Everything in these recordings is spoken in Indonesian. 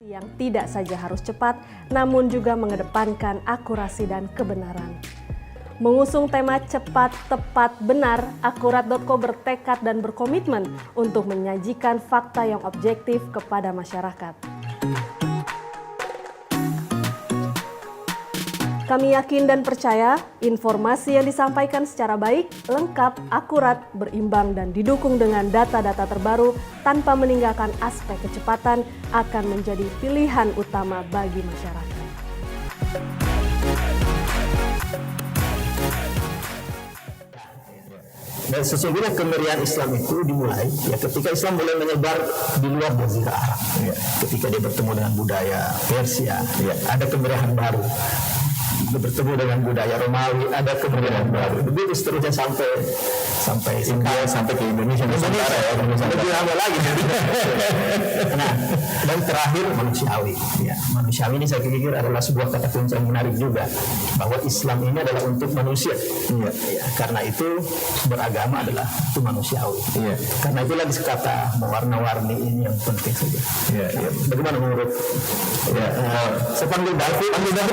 yang tidak saja harus cepat, namun juga mengedepankan akurasi dan kebenaran. Mengusung tema cepat, tepat, benar, Akurat.co bertekad dan berkomitmen untuk menyajikan fakta yang objektif kepada masyarakat. Kami yakin dan percaya informasi yang disampaikan secara baik, lengkap, akurat, berimbang, dan didukung dengan data-data terbaru tanpa meninggalkan aspek kecepatan akan menjadi pilihan utama bagi masyarakat. Dan sesungguhnya kemeriahan Islam itu dimulai ya ketika Islam mulai menyebar di luar Jazirah Arab. Ya. Ketika dia bertemu dengan budaya Persia, ya, ada kemeriahan baru. Bertemu dengan budaya Romawi, ada kemeriahan baru. Begitu seterusnya sampai India, sampai ke Indonesia Nusantara ya, lebih lama lagi. Nah, dan terakhir manusiawi. Ya, manusiawi ini saya pikir adalah sebuah kata kunci yang menarik juga, bahwa Islam ini adalah untuk manusia. Ya, ya, karena itu beragama adalah itu manusiawi. Ya. Karena itu lagi kata mewarna-warni ini yang penting saja. Ya, ya. Bagaimana menurut? Ya, saya panggil David aja.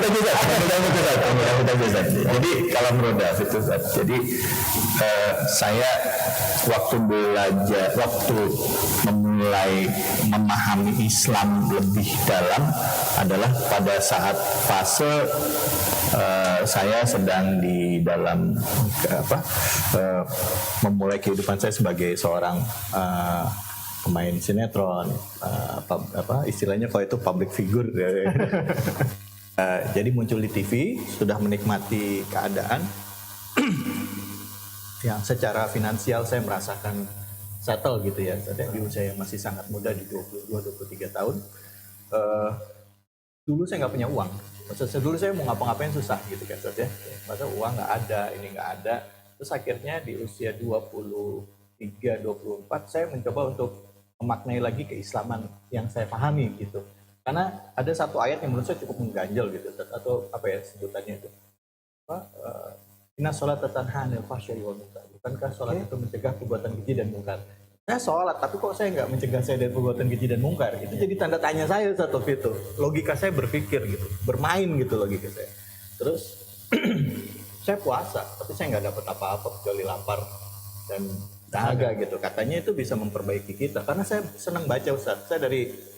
Jadi kalau menurut David itu, jadi saya waktu memulai memahami Islam lebih dalam adalah pada saat fase saya sedang di dalam memulai kehidupan saya sebagai seorang pemain sinetron, istilahnya kalau itu public figure. Jadi muncul di TV, sudah menikmati keadaan yang secara finansial saya merasakan settle gitu ya. Di usia yang masih sangat muda di 22-23 tahun. Dulu saya nggak punya uang. Maksudnya dulu saya mau ngapa-ngapain susah gitu kan. Masa uang nggak ada, ini nggak ada. Terus akhirnya di usia 23-24 saya mencoba untuk memaknai lagi keislaman yang saya pahami gitu. Karena ada satu ayat yang menurut saya cukup mengganjal gitu, atau apa ya sebutannya itu, inna sholata tanha 'anil fahsya'i wal munkar. Bukankah sholat itu mencegah perbuatan keji dan mungkar? Saya sholat, tapi kok saya nggak mencegah saya dari perbuatan keji dan mungkar? Itu jadi tanda tanya saya satu itu. Logika saya berpikir gitu, bermain gitu logika saya. Terus saya puasa, tapi saya nggak dapat apa-apa kecuali lapar dan dahaga gitu. Katanya itu bisa memperbaiki kita, karena saya senang baca Ustaz. Saya dari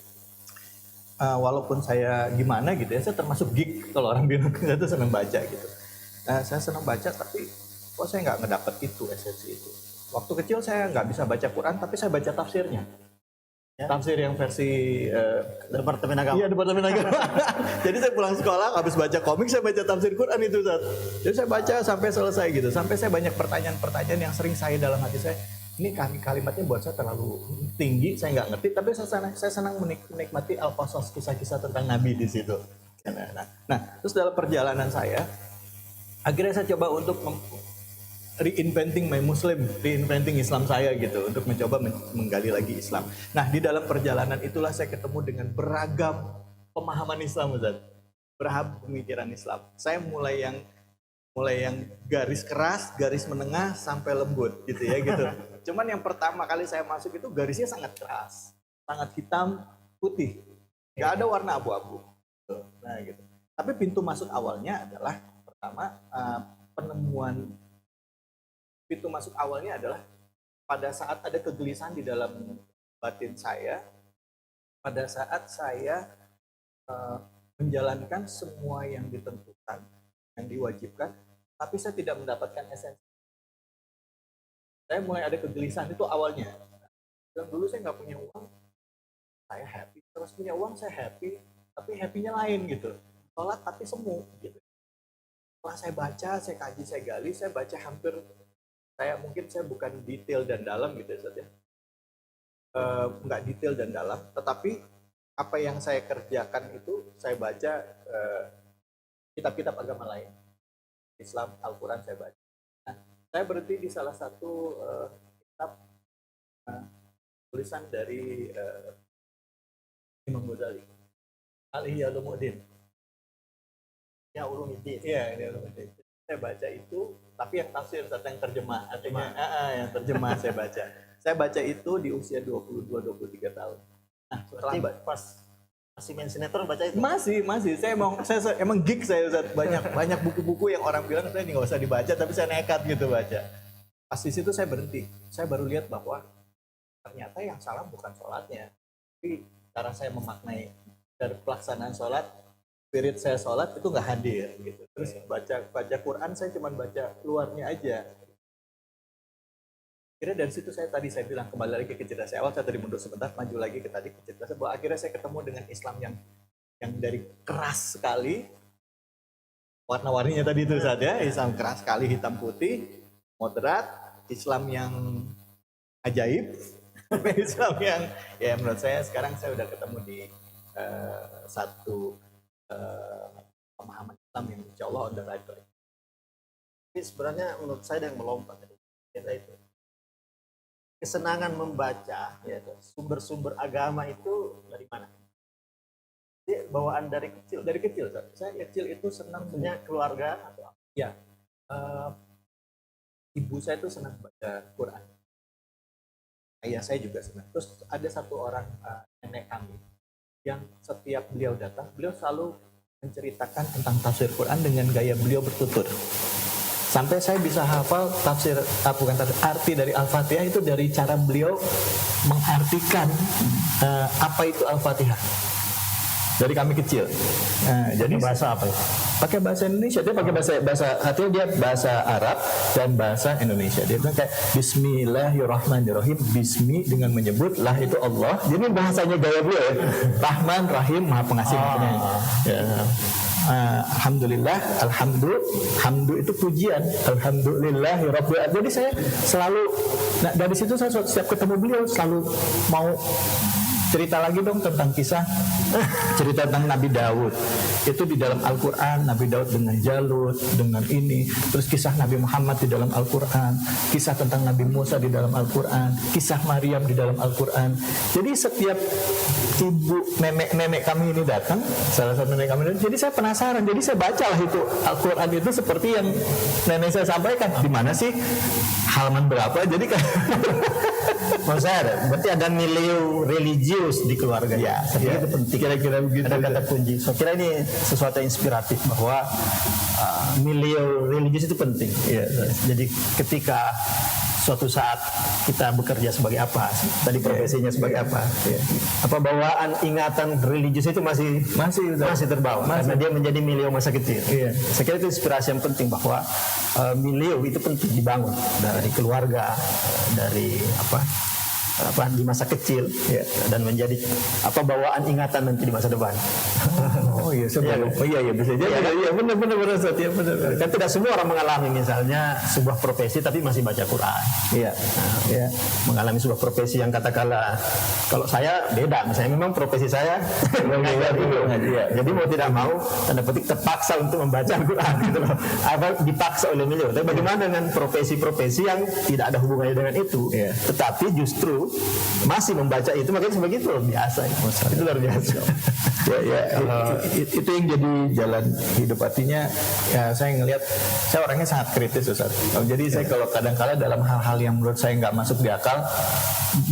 walaupun saya gimana gitu ya, saya termasuk geek kalau orang bilang, saya tuh senang baca gitu. Saya senang baca, tapi kok saya nggak ngedapet itu, esensi itu. Waktu kecil saya nggak bisa baca Quran, tapi saya baca tafsirnya. Ya? Tafsir yang versi Departemen Agama. Iya, Departemen Agama. Jadi saya pulang sekolah, habis baca komik, saya baca tafsir Quran itu, Ustaz. Jadi saya baca sampai selesai gitu. Sampai saya banyak pertanyaan-pertanyaan yang sering saya dalam hati saya, ini kalimatnya buat saya terlalu tinggi, saya nggak ngerti, tapi saya senang menikmati al-qasas, kisah-kisah tentang Nabi di situ. Nah, terus dalam perjalanan saya, akhirnya saya coba untuk reinventing Islam saya gitu, untuk mencoba menggali lagi Islam. Nah, di dalam perjalanan itulah saya ketemu dengan beragam pemahaman Islam, Ustaz. Beragam pemikiran Islam. Saya mulai yang garis keras, garis menengah, sampai lembut gitu ya gitu. Cuman yang pertama kali saya masuk itu garisnya sangat keras, sangat hitam, putih, nggak ada warna abu-abu. Nah gitu. Tapi pintu masuk awalnya adalah pertama pintu masuk awalnya adalah pada saat ada kegelisahan di dalam batin saya, pada saat saya menjalankan semua yang ditentukan, yang diwajibkan, tapi saya tidak mendapatkan esensi. Saya mulai ada kegelisahan itu awalnya. Dan dulu saya nggak punya uang, saya happy. Terus punya uang, saya happy, tapi happy-nya lain gitu. Sholat tapi semu gitu. Setelah saya baca, saya kaji, saya gali, saya baca hampir, mungkin saya bukan detail dan dalam gitu ya. Nggak detail dan dalam, tetapi apa yang saya kerjakan itu saya baca kitab-kitab agama lain. Islam, Al-Quran saya baca. Nah, saya berhenti di salah satu kitab tulisan dari Imam Ghazali, Al-Ihya Ulumuddin. Ya, Ulumuddin. Iya, ini Ulumuddin. Saya baca itu, tapi yang tafsir, yang terjemah. Artinya, yang terjemah saya baca. Saya baca itu di usia 22-23 tahun. Nah, setelah pas Masih main sinetron baca itu? Masih. Saya emang geek saya Ustaz. Banyak buku-buku yang orang bilang saya nggak usah dibaca, tapi saya nekat gitu baca. Pas di situ saya berhenti. Saya baru lihat bahwa ternyata yang salah bukan sholatnya, tapi cara saya memaknai dari pelaksanaan sholat, spirit saya sholat itu nggak hadir gitu. Terus baca Quran saya cuma baca luarnya aja. Akhirnya dari situ saya bilang kembali lagi ke cerita saya awal, saya tadi mundur sebentar, maju lagi ke cerita saya, bahwa akhirnya saya ketemu dengan Islam yang dari keras sekali, warna-warninya tadi itu saja, Islam keras sekali hitam putih, moderat, Islam yang ajaib, Islam yang ya menurut saya sekarang saya udah ketemu di satu pemahaman Islam yang insya Allah on the right track. Tapi sebenarnya menurut saya yang melompat itu kesenangan membaca, ya, sumber-sumber agama itu dari mana? Jadi bawaan dari kecil. Dari kecil, saya kecil itu senang punya keluarga atau apa? Ya, ibu saya itu senang baca Quran. Ayah saya juga senang. Terus ada satu orang nenek kami yang setiap beliau datang, beliau selalu menceritakan tentang tafsir Quran dengan gaya beliau bertutur. Sampai saya bisa hafal arti dari Al-Fatihah itu dari cara beliau mengartikan apa itu Al-Fatihah. Dari kami kecil. Jadi bahasa apa ya? Pakai bahasa Indonesia, dia pakai bahasa artinya dia bahasa Arab dan bahasa Indonesia. Dia bilang kayak Bismillahirrahmanirrahim. Bismi dengan menyebut lah itu Allah. Jadi bahasanya gaya beliau ya. Rahman, Rahim, Maha Pengasih. Ya. Alhamdulillah, hamdu itu pujian. Alhamdulillahirabbil alamin. Jadi saya selalu, dari situ saya setiap ketemu beliau selalu mau cerita lagi dong tentang kisah cerita tentang Nabi Daud. Itu di dalam Al-Quran, Nabi Daud dengan Jalut, dengan ini. Terus kisah Nabi Muhammad di dalam Al-Quran, kisah tentang Nabi Musa di dalam Al-Quran, kisah Maryam di dalam Al-Quran. Jadi setiap ibu, nenek kami ini datang, salah satu nenek kami ini, jadi saya penasaran. Jadi saya bacalah itu Al-Quran itu seperti yang nenek saya sampaikan. Di mana sih? Halaman berapa? Jadi kan Maksud saya berarti ada nilai religius di keluarga ya. Saya itu penting. Kira-kira begitu. Ada kata kunci. Saya kira ini sesuatu yang inspiratif bahwa nilai religius itu penting. Ya. Jadi ketika suatu saat kita bekerja sebagai apa, tadi profesinya sebagai apa, apa bawaan ingatan religius itu masih terbawa karena dia menjadi milieu masa kecil. Saya kira itu inspirasi yang penting bahwa milieu itu penting dibangun dari keluarga, dari apa di masa kecil dan menjadi apa bawaan ingatan nanti di masa depan. Oh iya, bisa jadi. Iya, benar Ustaz, ya benar. Kan tidak semua orang mengalami misalnya sebuah profesi tapi masih baca Quran. Mengalami sebuah profesi yang katakanlah kalau saya beda, misalnya memang profesi saya mengajar dulu. Jadi mau tidak mau tanda petik terpaksa untuk membaca Quran gitu loh. Apa dipaksa oleh milieu. Tapi bagaimana dengan profesi-profesi yang tidak ada hubungannya dengan itu, tetapi justru masih membaca itu, makanya sebagai itu luar biasa. Itu luar biasa. Itu yang jadi jalan hidup. Artinya ya saya ngelihat, saya orangnya sangat kritis Ustaz. Jadi saya kalau kadang-kala dalam hal-hal yang menurut saya nggak masuk di akal,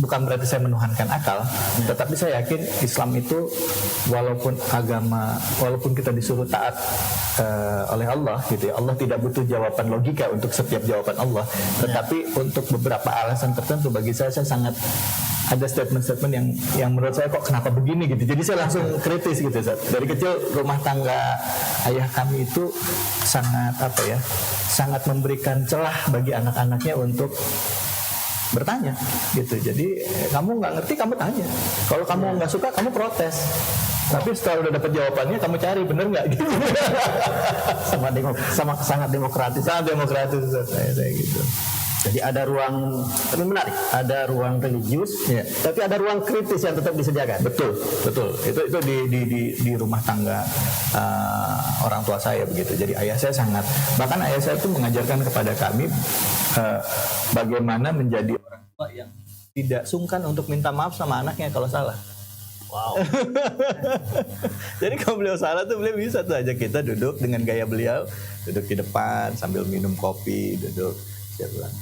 bukan berarti saya menuhankan akal, tetapi saya yakin Islam itu walaupun kita disuruh taat oleh Allah gitu ya, Allah tidak butuh jawaban logika untuk setiap jawaban Allah, tetapi untuk beberapa alasan tertentu bagi saya sangat ada statement-statement yang menurut saya kok kenapa begini gitu. Jadi saya langsung kritis gitu Ustaz. Dari kecil rumah tangga ayah kami itu sangat memberikan celah bagi anak-anaknya untuk bertanya gitu. Jadi kamu nggak ngerti kamu tanya. Kalau kamu nggak suka kamu protes. Tapi setelah udah dapat jawabannya kamu cari bener nggak gitu. sangat demokratis. Sangat demokratis saya gitu. Jadi ada ruang, tapi menarik, ada ruang religius, tapi ada ruang kritis yang tetap disediakan. Betul. Itu di rumah tangga orang tua saya begitu. Jadi bahkan ayah saya itu mengajarkan kepada kami bagaimana menjadi orang tua yang tidak sungkan untuk minta maaf sama anaknya kalau salah. Wow. Jadi kalau beliau salah tuh beliau bisa tuh ajak kita duduk dengan gaya beliau, duduk di depan sambil minum kopi, duduk. Dia bilang,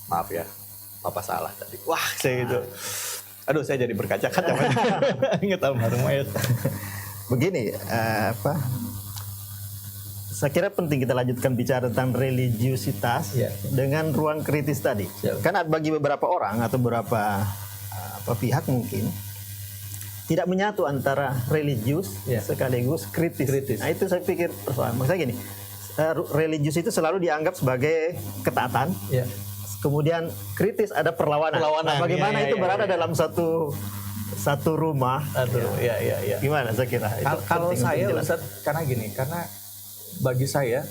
maaf ya, Papa salah tadi. Wah, saya itu Aduh, saya jadi berkaca-kaca. Ingat almarhum ayat. Begini, saya kira penting kita lanjutkan bicara tentang religiusitas dengan ruang kritis tadi. Karena bagi beberapa orang atau beberapa pihak mungkin tidak menyatu antara religius sekaligus kritis. Nah itu saya pikir persoalan. Maksudnya gini, religius itu selalu dianggap sebagai ketaatan. Kemudian kritis ada perlawanan. Nah, bagaimana itu berada dalam satu rumah? Gimana saya kira? Kalau saya Ustaz, karena gini, karena bagi saya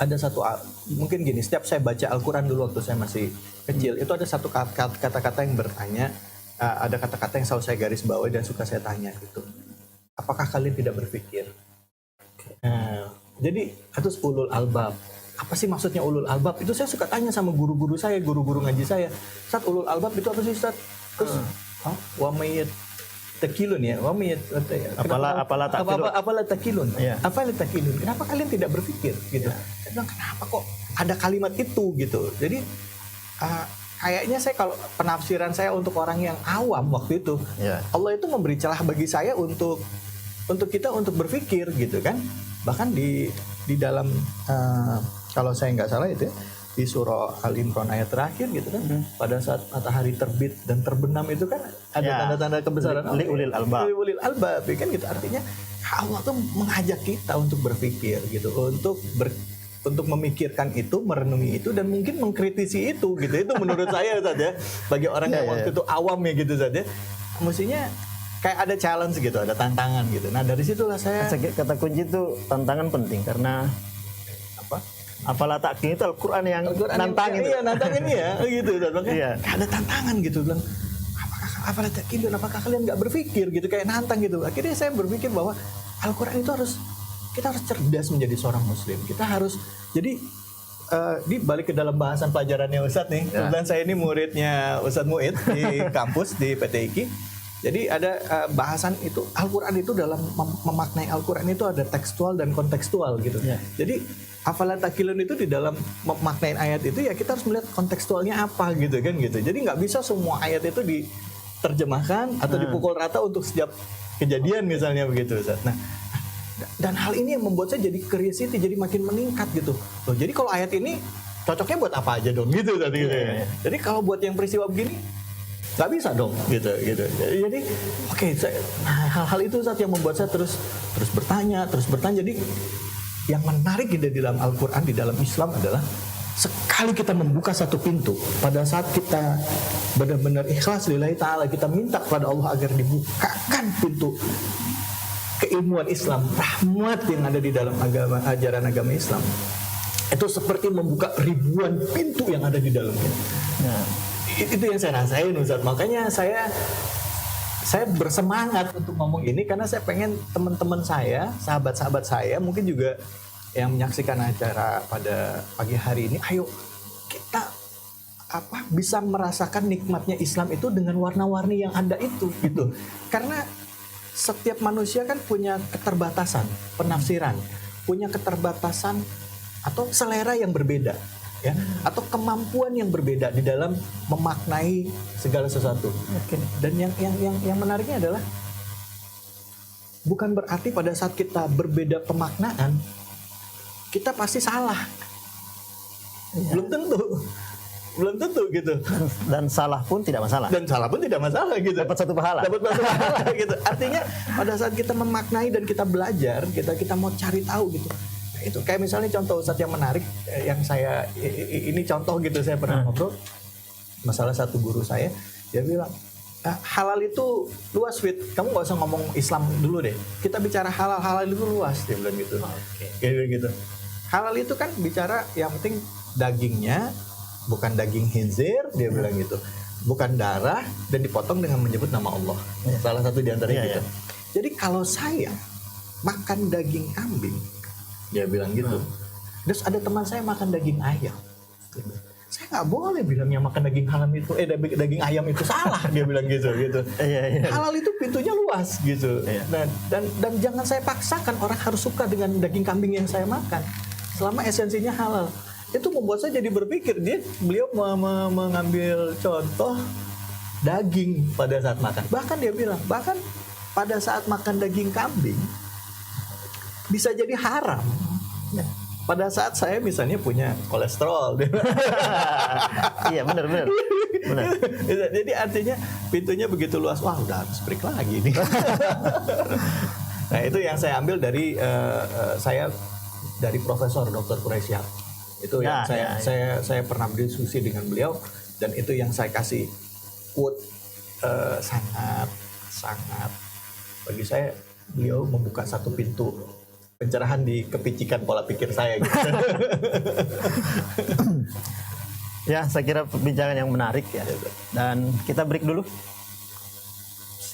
ada satu, mungkin gini, setiap saya baca Al-Quran dulu waktu saya masih kecil, itu ada satu kata-kata yang bertanya, ada kata-kata yang selalu saya garis bawahi dan suka saya tanya gitu. Apakah kalian tidak berpikir? Jadi itu ulul albab. Apa sih maksudnya ulul albab? Itu saya suka tanya sama guru-guru saya, guru-guru ngaji saya. Ustaz, ulul albab itu apa sih Ustaz? Terus wa mayyit takilun ya, wa mayyit apalah takilun. Apalah takilun? Kenapa kalian tidak berpikir gitu? Saya bilang, kenapa kok ada kalimat itu gitu. Jadi kayaknya saya, kalau penafsiran saya untuk orang yang awam waktu itu, Allah itu memberi celah bagi saya untuk kita untuk berpikir gitu kan. Bahkan di dalam kalau saya nggak salah itu di surah Al-Imran ayat terakhir gitu kan, pada saat matahari terbit dan terbenam itu kan ada tanda-tanda kebesaran ulil albab. Ulil albab kan gitu. Artinya Allah tuh mengajak kita untuk berpikir gitu, untuk memikirkan itu, merenungi itu, dan mungkin mengkritisi itu gitu. Itu menurut saya saja bagi orang yang waktu itu awam ya gitu saja. Mestinya kayak ada challenge gitu, ada tantangan gitu. Nah dari situlah saya kata kunci itu tantangan penting karena apalah takkin itu Al-Quran yang nantangin. Iya, nantangin ya gitu. Makanya ada tantangan gitu, bilang apalah takkin, apakah kalian nggak berpikir gitu, kayak nantang gitu. Akhirnya saya berpikir bahwa Al-Quran itu kita harus cerdas menjadi seorang muslim. Kita harus, jadi di balik ke dalam bahasan pelajarannya Ustadz nih. Kebetulan saya ini muridnya Ustadz Muid di kampus di PTIQ. Jadi ada bahasan itu, Al-Quran itu dalam memaknai Al-Quran itu ada tekstual dan kontekstual gitu. Jadi afalat takilun itu di dalam memaknai ayat itu ya kita harus melihat kontekstualnya apa gitu kan gitu. Jadi nggak bisa semua ayat itu diterjemahkan atau dipukul rata untuk setiap kejadian misalnya begitu Ustaz. Nah, dan hal ini yang membuat saya jadi curiosity, jadi makin meningkat gitu. Loh, jadi kalau ayat ini cocoknya buat apa aja dong gitu tadi gitu ya. Jadi kalau buat yang peristiwa begini nggak bisa dong gitu. Jadi hal-hal itu saat yang membuat saya terus bertanya. Jadi yang menarik di dalam Al-Quran, di dalam Islam adalah sekali kita membuka satu pintu, pada saat kita benar-benar ikhlas lillahi ta'ala, kita minta kepada Allah agar dibukakan pintu keilmuan Islam, rahmat yang ada di dalam ajaran agama Islam, itu seperti membuka ribuan pintu yang ada di dalamnya. Itu yang saya rasain Ustaz. Makanya saya bersemangat untuk ngomong ini karena saya pengen teman-teman saya, sahabat-sahabat saya, mungkin juga yang menyaksikan acara pada pagi hari ini, ayo kita bisa merasakan nikmatnya Islam itu dengan warna-warni yang ada itu gitu. Karena setiap manusia kan punya keterbatasan penafsiran, punya keterbatasan atau selera yang berbeda. Ya, atau kemampuan yang berbeda di dalam memaknai segala sesuatu. Dan yang menariknya adalah bukan berarti pada saat kita berbeda pemaknaan kita pasti salah. Belum tentu gitu. Dan salah pun tidak masalah. Gitu. Dapat satu pahala gitu. Artinya pada saat kita memaknai dan kita belajar, kita mau cari tahu gitu. Itu kayak misalnya contoh Ustadz yang menarik yang saya ini contoh gitu, saya pernah ngobrol masalah satu guru saya, dia bilang halal itu luas, Fit, kamu gak usah ngomong Islam dulu deh, kita bicara halal itu luas, dia bilang gitu. Gitu. Halal itu kan bicara yang penting dagingnya bukan daging khinzir, dia bilang gitu, bukan darah dan dipotong dengan menyebut nama Allah, salah satu di antaranya gitu. Jadi kalau saya makan daging kambing, dia bilang gitu. Terus ada teman saya makan daging ayam. Saya nggak boleh bilangnya makan daging ayam itu, daging ayam itu salah. Dia bilang gitu. Halal itu pintunya luas gitu. Dan jangan saya paksakan orang harus suka dengan daging kambing yang saya makan. Selama esensinya halal. Itu membuat saya jadi berpikir. Beliau mengambil contoh daging pada saat makan. Bahkan dia bilang, bahkan pada saat makan daging kambing bisa jadi haram. Ya. Pada saat saya misalnya punya kolesterol. Iya, benar. Jadi artinya pintunya begitu luas. Wah, udah habis break lagi nih. Nah, itu yang saya ambil dari saya dari Profesor Dr. Quraisyah. Itu yang saya pernah berdiskusi dengan beliau, dan itu yang saya kasih quote sangat bagi saya. Beliau membuka satu pintu pencerahan di kepicikan pola pikir saya gitu. Ya, saya kira perbincangan yang menarik ya. Dan kita break dulu.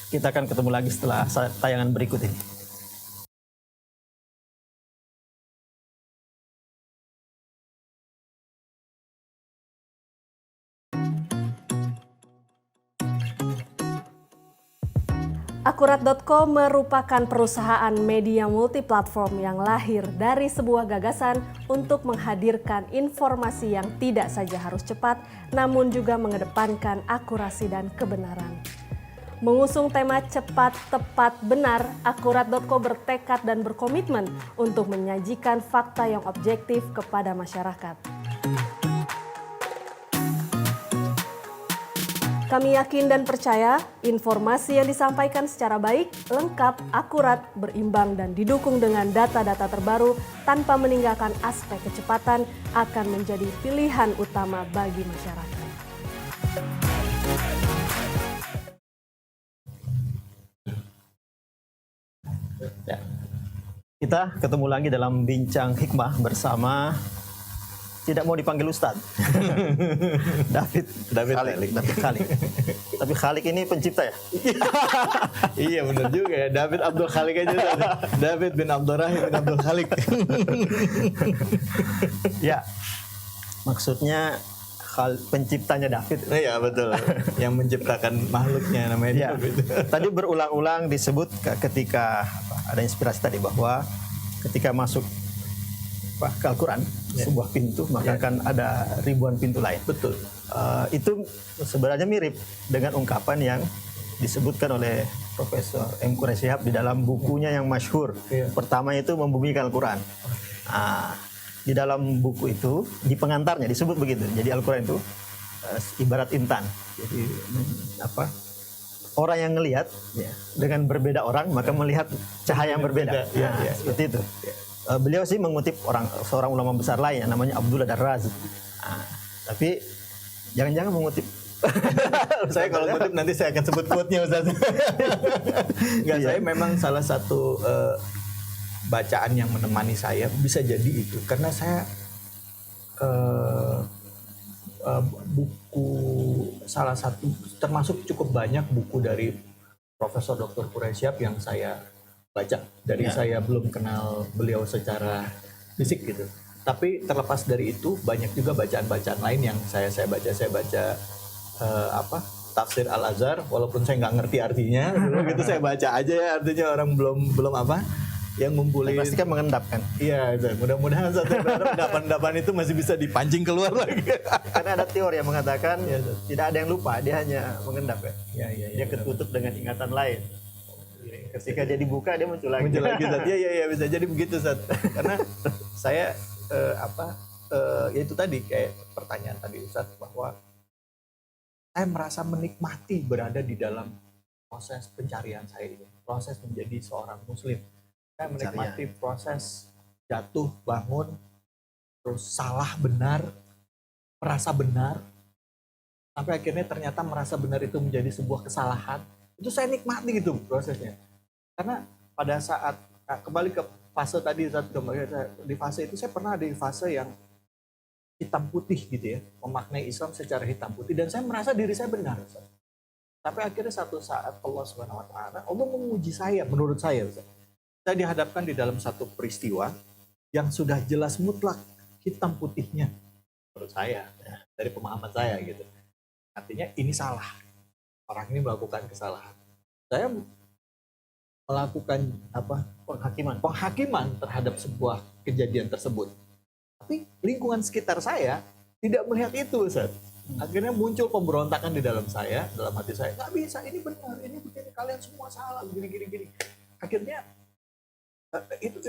Kita akan ketemu lagi setelah tayangan berikut ini. Akurat.co merupakan perusahaan media multiplatform yang lahir dari sebuah gagasan untuk menghadirkan informasi yang tidak saja harus cepat, namun juga mengedepankan akurasi dan kebenaran. Mengusung tema cepat, tepat, benar, Akurat.co bertekad dan berkomitmen untuk menyajikan fakta yang objektif kepada masyarakat. Kami yakin dan percaya informasi yang disampaikan secara baik, lengkap, akurat, berimbang, dan didukung dengan data-data terbaru tanpa meninggalkan aspek kecepatan akan menjadi pilihan utama bagi masyarakat. Ya. Kita ketemu lagi dalam Bincang Hikmah bersama, tidak mau dipanggil Ustadz, David Khalik. Tapi Khalik ini pencipta ya? Iya, benar juga ya. David Abdul Khalik aja. David bin Abdurrahim bin Abdul Khalik. Ya, maksudnya penciptanya David. Iya, betul. Yang menciptakan makhluknya namanya Ya. David. Tadi berulang-ulang disebut ketika ada inspirasi tadi bahwa ketika masuk ke Al-Quran, sebuah pintu, maka akan ada ribuan pintu lain. Betul. Itu sebenarnya mirip dengan ungkapan yang disebutkan oleh Profesor M. Quraisyah di dalam bukunya yang masyhur. Pertama itu Membumikan Al-Quran. Di dalam buku itu, di pengantarnya disebut begitu. Jadi Al-Quran itu ibarat intan. Jadi orang yang ngelihat dengan berbeda orang, maka melihat cahaya yang berbeda. Seperti itu. Beliau sih mengutip seorang ulama besar lain yang namanya Abdullah Darrazi. Tapi jangan-jangan mengutip. Saya kalau ngutip nanti saya akan sebut quote-nya, Ustaz. Enggak, saya memang salah satu bacaan yang menemani saya bisa jadi itu karena saya buku salah satu termasuk cukup banyak buku dari Profesor Dr. Quraisyah yang saya baca dari saya belum kenal beliau secara fisik gitu. Tapi terlepas dari itu banyak juga bacaan-bacaan lain yang saya baca tafsir Al-Azhar, walaupun saya nggak ngerti artinya gitu saya baca aja ya, artinya orang belum yang ngumpulin. Pasti kan mengendap kan? Iya, mudah-mudahan satu endapan-endapan itu masih bisa dipancing keluar lagi. Karena ada teori yang mengatakan tidak ada yang lupa, dia hanya mengendap ya. Dia ketutup dengan ingatan lain. Ketika dia dibuka dia muncul lagi. Iya, bisa jadi begitu, Ustaz. Karena saya ya itu tadi kayak pertanyaan tadi Ustaz, bahwa saya merasa menikmati berada di dalam proses pencarian saya ini, proses menjadi seorang muslim. Saya menikmati proses jatuh, bangun, terus salah, benar, merasa benar, sampai akhirnya ternyata merasa benar itu menjadi sebuah kesalahan. Itu saya nikmati gitu prosesnya. Karena pada saat kembali ke fase tadi, di fase itu saya pernah ada di fase yang hitam putih gitu ya, memaknai Islam secara hitam putih, dan saya merasa diri saya benar. Tapi akhirnya satu saat Allah Subhanahu Wa Taala, Allah menguji saya, menurut saya, saya dihadapkan di dalam satu peristiwa yang sudah jelas mutlak hitam putihnya, menurut saya, dari pemahaman saya gitu. Artinya ini salah, orang ini melakukan kesalahan. Saya melakukan penghakiman terhadap sebuah kejadian tersebut. Tapi lingkungan sekitar saya tidak melihat itu, Ustaz. Akhirnya muncul pemberontakan di dalam saya, dalam hati saya. Nggak bisa, ini benar, ini begini, kalian semua salah, gini, gini, gini. Akhirnya itu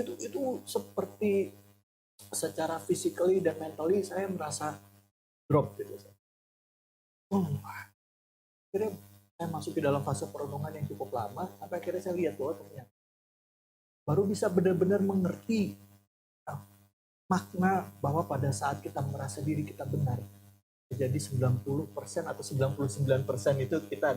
seperti secara physically dan mentally saya merasa drop gitu. Akhirnya saya masuk ke dalam fase perenungan yang cukup lama, sampai akhirnya saya lihat bahwa ternyata baru bisa benar-benar mengerti makna bahwa pada saat kita merasa diri kita benar, jadi 90% atau 99% itu kita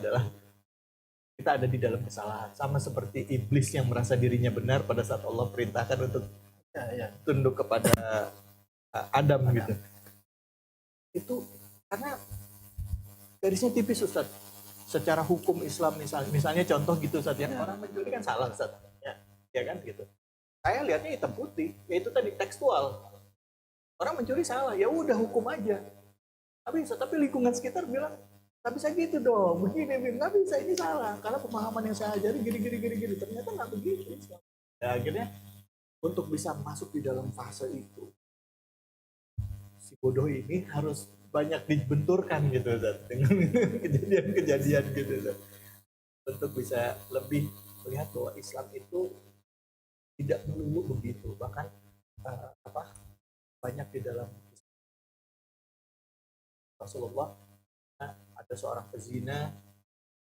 ada di dalam kesalahan. Sama seperti iblis yang merasa dirinya benar pada saat Allah perintahkan untuk tunduk kepada Adam gitu. Itu karena garisnya tipis, Ustaz. Secara hukum Islam misalnya contoh gitu, Ustaz, yang orang mencuri kan salah, Ustaz. Ya kan gitu. Saya lihatnya hitam putih, yaitu tadi tekstual. Orang mencuri salah, ya udah hukum aja. Tapi lingkungan sekitar bilang, nggak bisa gitu dong, begini, nggak bisa, ini salah. Karena pemahaman yang saya ajari gini. Ternyata nggak begitu. Ya, akhirnya untuk bisa masuk di dalam fase itu, si bodoh ini harus banyak dibenturkan gitu, Zat, dengan kejadian-kejadian gitu, Zat. Untuk bisa lebih melihat bahwa Islam itu tidak melulu begitu, bahkan banyak di dalam Rasulullah ada seorang pezina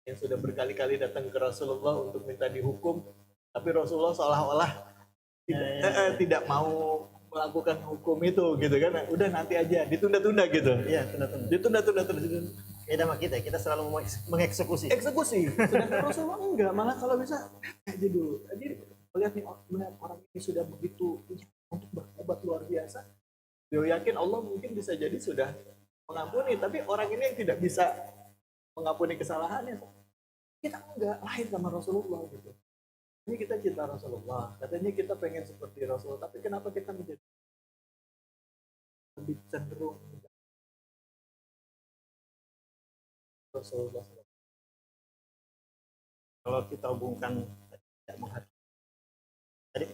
yang sudah berkali-kali datang ke Rasulullah untuk minta dihukum, tapi Rasulullah seolah-olah tidak mau melakukan hukum itu gitu kan, udah nanti aja, ditunda-tunda gitu. Iya, Ditunda-tunda. Beda sama kita selalu mengeksekusi. Sedangkan Rasulullah enggak, malah kalau bisa aja dulu. Jadi melihat nih orang ini sudah begitu untuk bertobat luar biasa. Dia yakin Allah mungkin bisa jadi sudah mengampuni, tapi orang ini yang tidak bisa mengampuni kesalahannya. Kita enggak, lahir sama Rasulullah gitu. Ini kita cinta Rasulullah, katanya kita pengen seperti Rasulullah, tapi kenapa kita menjadi lebih cenderung Rasulullah? Kalau kita hubungkan tidak menghati, tadi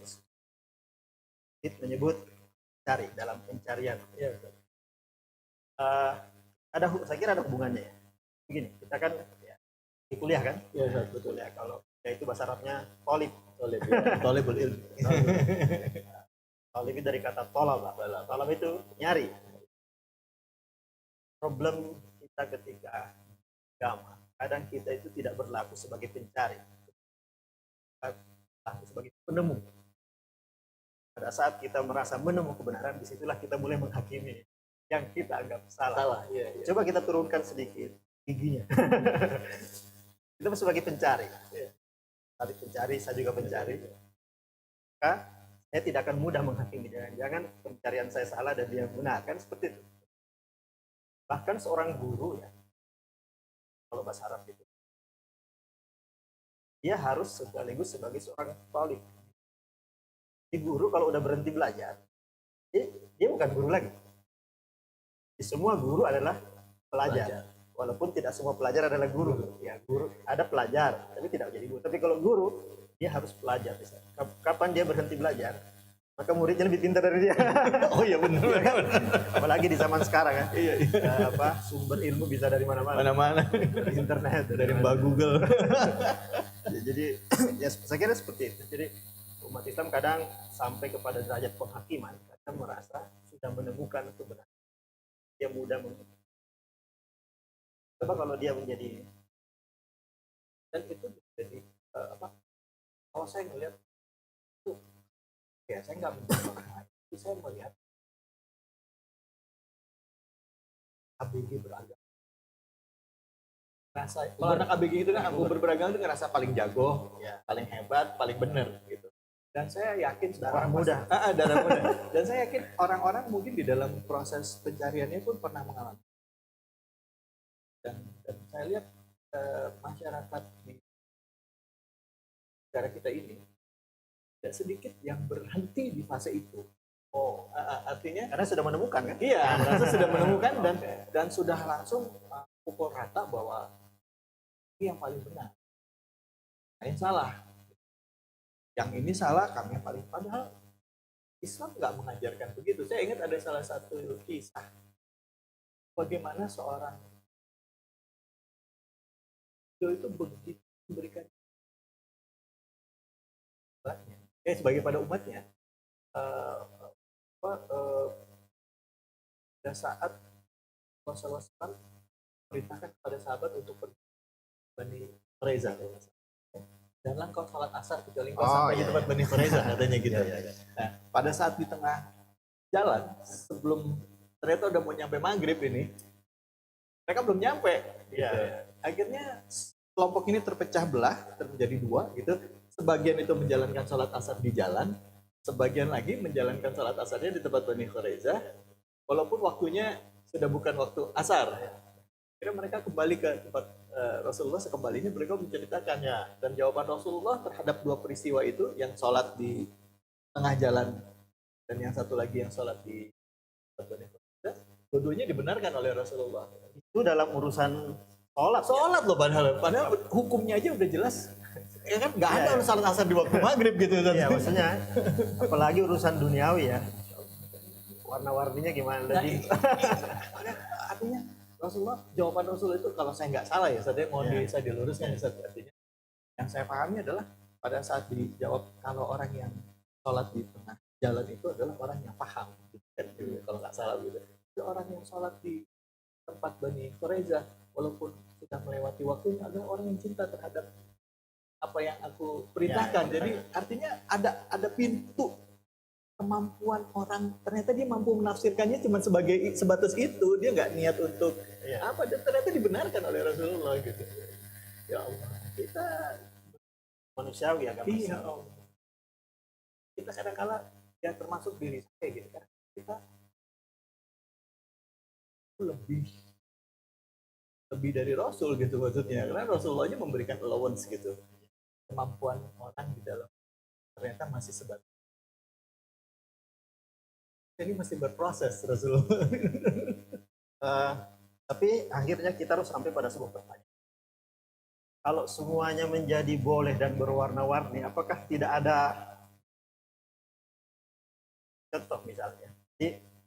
menyebut cari dalam pencarian. Ya, Saya kira ada hubungannya ya. Begini, kita kan ya, di kuliah kan? ya betul Ya, kalau ya itu bahasa Arabnya tolib. Tolibul ilm. Tolib itu dari kata tolab. Tolab itu nyari. Problem kita ketika agama, kadang kita itu tidak berlaku sebagai pencari, berlaku sebagai penemu. Pada saat kita merasa menemu kebenaran, disitulah kita mulai menghakimi yang kita anggap salah. Iya. Coba kita turunkan sedikit giginya. Kita sebagai pencari. Tadi pencari, saya juga pencari. Maka saya tidak akan mudah menghakimi. Jangan pencarian saya salah dan dia benar, kan seperti itu. Bahkan seorang guru ya, kalau bahasa Arab itu, dia harus sekaligus sebagai seorang talib. Di guru kalau udah berhenti belajar, dia bukan guru lagi. Di semua guru adalah pelajar. Walaupun tidak semua pelajar adalah guru. Ya, guru ada pelajar, tapi tidak jadi guru. Tapi kalau guru, dia harus pelajar. Kapan dia berhenti belajar, maka muridnya lebih pintar dari dia. Oh iya benar. Apalagi di zaman sekarang kan. Sumber ilmu bisa dari mana-mana. Dari internet, dari Mbak Google. Jadi ya, saya kira seperti itu. Jadi umat Islam kadang sampai kepada derajat penghakiman karena merasa sudah menemukan kebenaran. Dia mudah coba kalau dia menjadi, dan itu jadi kalau saya melihat itu, ya saya nggak mencoba, tapi saya melihat ABG beragama. Kalau anak ABG itu kan aku beragama itu ngerasa paling jago, ya, paling hebat, paling benar gitu. Dan saya yakin darah muda. Dan saya yakin orang-orang mungkin di dalam proses pencariannya pun pernah mengalami. Dan saya lihat masyarakat di negara kita ini tidak sedikit yang berhenti di fase itu. Artinya Karena sudah menemukan kan? iya, merasa sudah menemukan dan sudah langsung pukul rata bahwa ini yang paling benar, yang salah. Yang ini salah, kami yang paling, padahal Islam nggak mengajarkan begitu. Saya ingat ada salah satu kisah bagaimana seorang itu begitu memberikan umatnya, sebagai pada umatnya, eh, apa, pada saat Rasulullah SAW perintahkan kepada sahabat untuk pergi ke Bani Quraiza, dan kau sholat asar kecuali kau sampai di tempat Bani Quraiza, katanya gitu. Nah, pada saat di tengah jalan sebelum ternyata udah mau nyampe maghrib ini, mereka belum nyampe. Gitu. Akhirnya kelompok ini terpecah belah, menjadi dua gitu. Sebagian itu menjalankan sholat asar di jalan, sebagian lagi menjalankan sholat asarnya di tempat Bani Quraiza, walaupun waktunya sudah bukan waktu asar. Akhirnya mereka kembali ke tempat Rasulullah. Sekembalinya mereka menceritakan, dan jawaban Rasulullah terhadap dua peristiwa itu, yang sholat di tengah jalan dan yang satu lagi yang sholat di tempat Bani Quraiza, dua-duanya dibenarkan oleh Rasulullah. Itu dalam urusan Sholat loh, padahal hukumnya aja udah jelas. Ya kan nggak ada sholat asar di waktu maghrib gitu. Iya, maksudnya apalagi urusan duniawi ya. Warna-warninya gimana lebih. Artinya Rasulullah, jawaban Rasulullah itu kalau saya nggak salah ya, saya mau saya diluruskan ya, artinya yang saya pahami adalah pada saat dijawab kalau orang yang sholat di tengah jalan itu adalah orang yang paham, gitu kan, kalau nggak salah gitu. Jadi orang yang sholat di tempat Bani Quraiza walaupun sudah melewati waktunya adalah orang yang cinta terhadap apa yang aku perintahkan. Jadi artinya ada pintu kemampuan orang, ternyata dia mampu menafsirkannya cuma sebatas itu, dia nggak niat untuk apa, dan ternyata dibenarkan oleh Rasulullah gitu. Ya Allah, kita manusiawi agak iya, kita kadang-kala ya termasuk diri saya gitu kan, kita lebih dari Rasul gitu maksudnya, karena Rasulullah aja memberikan allowance gitu, kemampuan orang di dalam ternyata masih sebatas ini, masih berproses Rasulullah. Tapi akhirnya kita harus sampai pada sebuah pertanyaan. Kalau semuanya menjadi boleh dan berwarna-warni, apakah tidak ada contoh misalnya?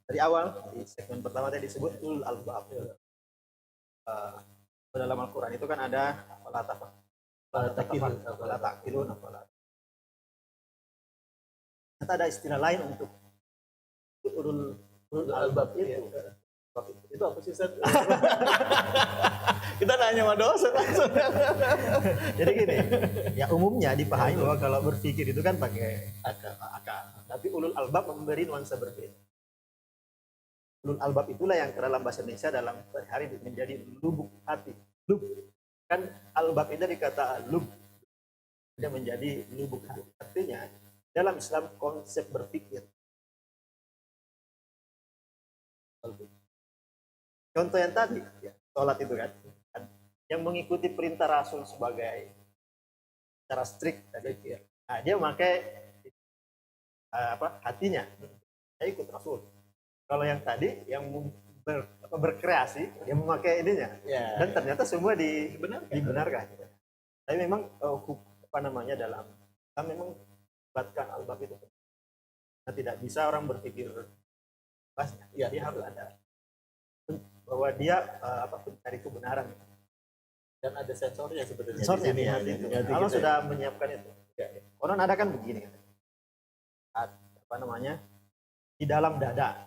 Dari awal, di segmen pertama tadi disebut ulul albab. Dalam Al-Quran itu kan ada ternyata ada istilah lain untuk ulul albab itu. Itu apa sih, Ustaz? Kita nanya sama dosen langsung. Jadi gini, ya umumnya dipahami bahwa kalau berpikir itu kan pakai akal. Tapi ulul albab memberi nuansa berbeda. Ulul albab itulah yang dalam bahasa Indonesia dalam hari menjadi lubuk hati. Lub kan albab itu dari kata lub, dia menjadi lubuk hati. Artinya dalam Islam konsep berpikir. Contoh yang tadi, ya, sholat itu kan, yang mengikuti perintah Rasul sebagai cara strict tadi, nah, dia memakai hatinya, dia ikut Rasul. Kalau yang tadi yang berkreasi, dia memakai ininya, dan ternyata semua dibenarkan. Tapi memang dalam kita memang buatkan albab itu, nah, tidak bisa orang berpikir pasnya, dia harus ada bahwa dia mencari kebenaran, dan ada sensornya sebenarnya. Sensornya di hati itu. Kalau sudah menyiapkan itu, orang ada kan begini kan, di dalam dada,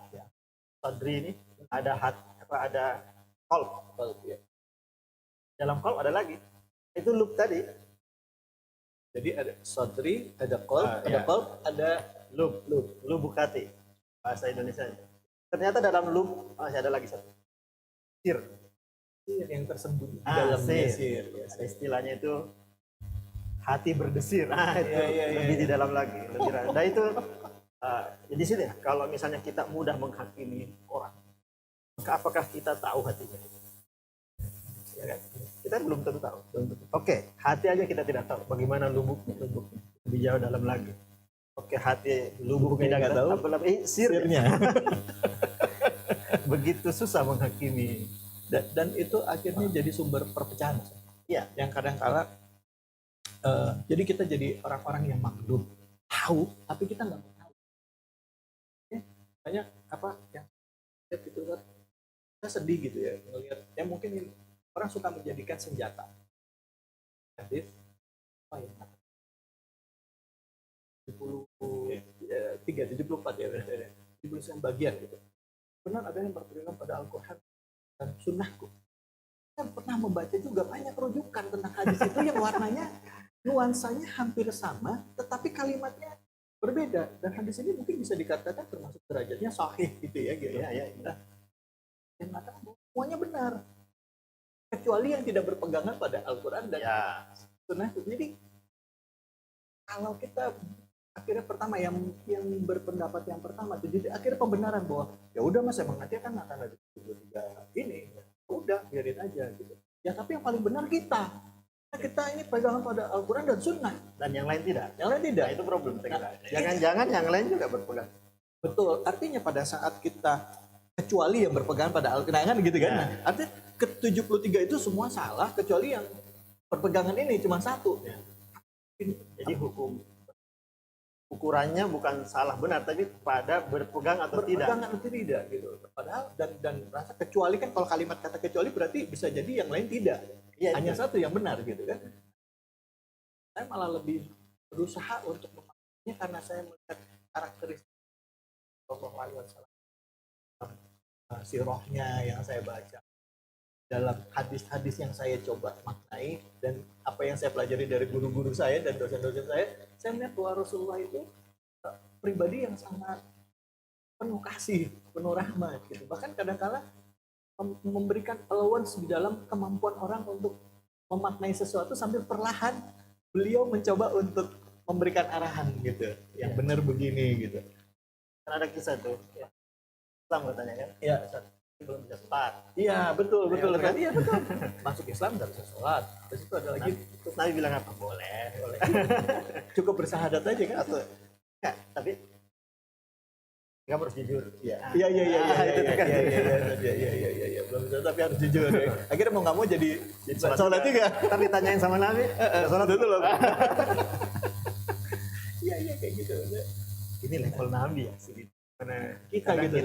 sadri ini ada ada qalb, dalam qalb ada lagi, itu lub tadi. Jadi ada sadri, ada qalb, ada lubuk hati bahasa Indonesia. Ternyata dalam lub masih ada lagi satu. Sir yang tersembunyi di dalam sir. Ada istilahnya itu hati berdesir. Itu lebih di dalam lagi. Nah itu di sini ya, kalau misalnya kita mudah menghakimi orang, maka apakah kita tahu hatinya? Ya kan? Kita belum tentu tahu. Oke, hati aja kita tidak tahu. Bagaimana lubuknya? Lebih jauh dalam lagi. Oke, hati lubuknya tidak tahu. Apalagi sirnya. Begitu susah menghakimi, dan itu akhirnya jadi sumber perpecahan. Iya, yang kadang-kala jadi kita jadi orang-orang yang makhluk tahu, tapi kita nggak tahu. Banyak apa yang gitu kan, Saya sedih gitu ya melihat ya mungkin ini, orang suka menjadikan senjata hadis apa ya 73 74 ya 79 bagian gitu. Benar ada yang berpegang pada Al-Quran dan Sunnahku. Saya pernah membaca juga banyak rujukan tentang hadis itu yang warnanya nuansanya hampir sama, tetapi kalimatnya berbeda. Dan hadis ini mungkin bisa dikatakan termasuk derajatnya sahih gitu ya. Gitu. Nah, dan mengatakan bahwa semuanya benar, kecuali yang tidak berpegangan pada Al-Quran dan Sunnah. Jadi kalau kita akhirnya pertama yang berpendapat yang pertama itu jadi akhirnya pembenaran bahwa ya udah mas emang nanti kan akan ada tiga ini ya udah biarin aja gitu ya, tapi yang paling benar kita ini pegangan pada Al-Quran dan Sunnah dan yang lain tidak. Nah, itu problem. Jangan-jangan yang lain juga berpegang. Betul, artinya pada saat kita kecuali yang berpegangan pada Al-Quran gitu kan, nah, artinya ke-73 itu semua salah kecuali yang berpegangan ini cuma satu. Jadi ukurannya bukan salah benar, tapi pada berpegang atau tidak gitu. Padahal dan rasa kecuali kan kalau kalimat kata kecuali berarti bisa jadi yang lain tidak. Ya, hanya satu yang benar gitu kan. Saya malah lebih berusaha untuk memaknainya karena saya melihat karakteristik Sallallahu Alaihi Wasallam, sirahnya yang saya baca, dalam hadis-hadis yang saya coba maknai dan apa yang saya pelajari dari guru-guru saya dan dosen-dosen saya melihat bahwa Rasulullah itu pribadi yang sangat penuh kasih, penuh rahmat gitu. Bahkan kadang-kala memberikan allowance di dalam kemampuan orang untuk memaknai sesuatu sambil perlahan beliau mencoba untuk memberikan arahan gitu, yang benar begini gitu. Kan ada kisah tuh, Islam katanya kan? Iya, belum bisa sholat. Iya betul betul kan? Iya betul. Masuk Islam nggak bisa sholat. Terus itu ada lagi. Terus Nabi bilang apa? Boleh. Cukup bersahadat aja kan? Atau enggak? Tapi nggak harus jujur. Iya. Belum bisa tapi harus jujur. Ya. Akhirnya mau nggak mau jadi sholat juga. Tapi ditanyain sama Nabi, sholat itu loh. Iya kayak gitu. Ini level Nabi ya sih. Karena kita gitu.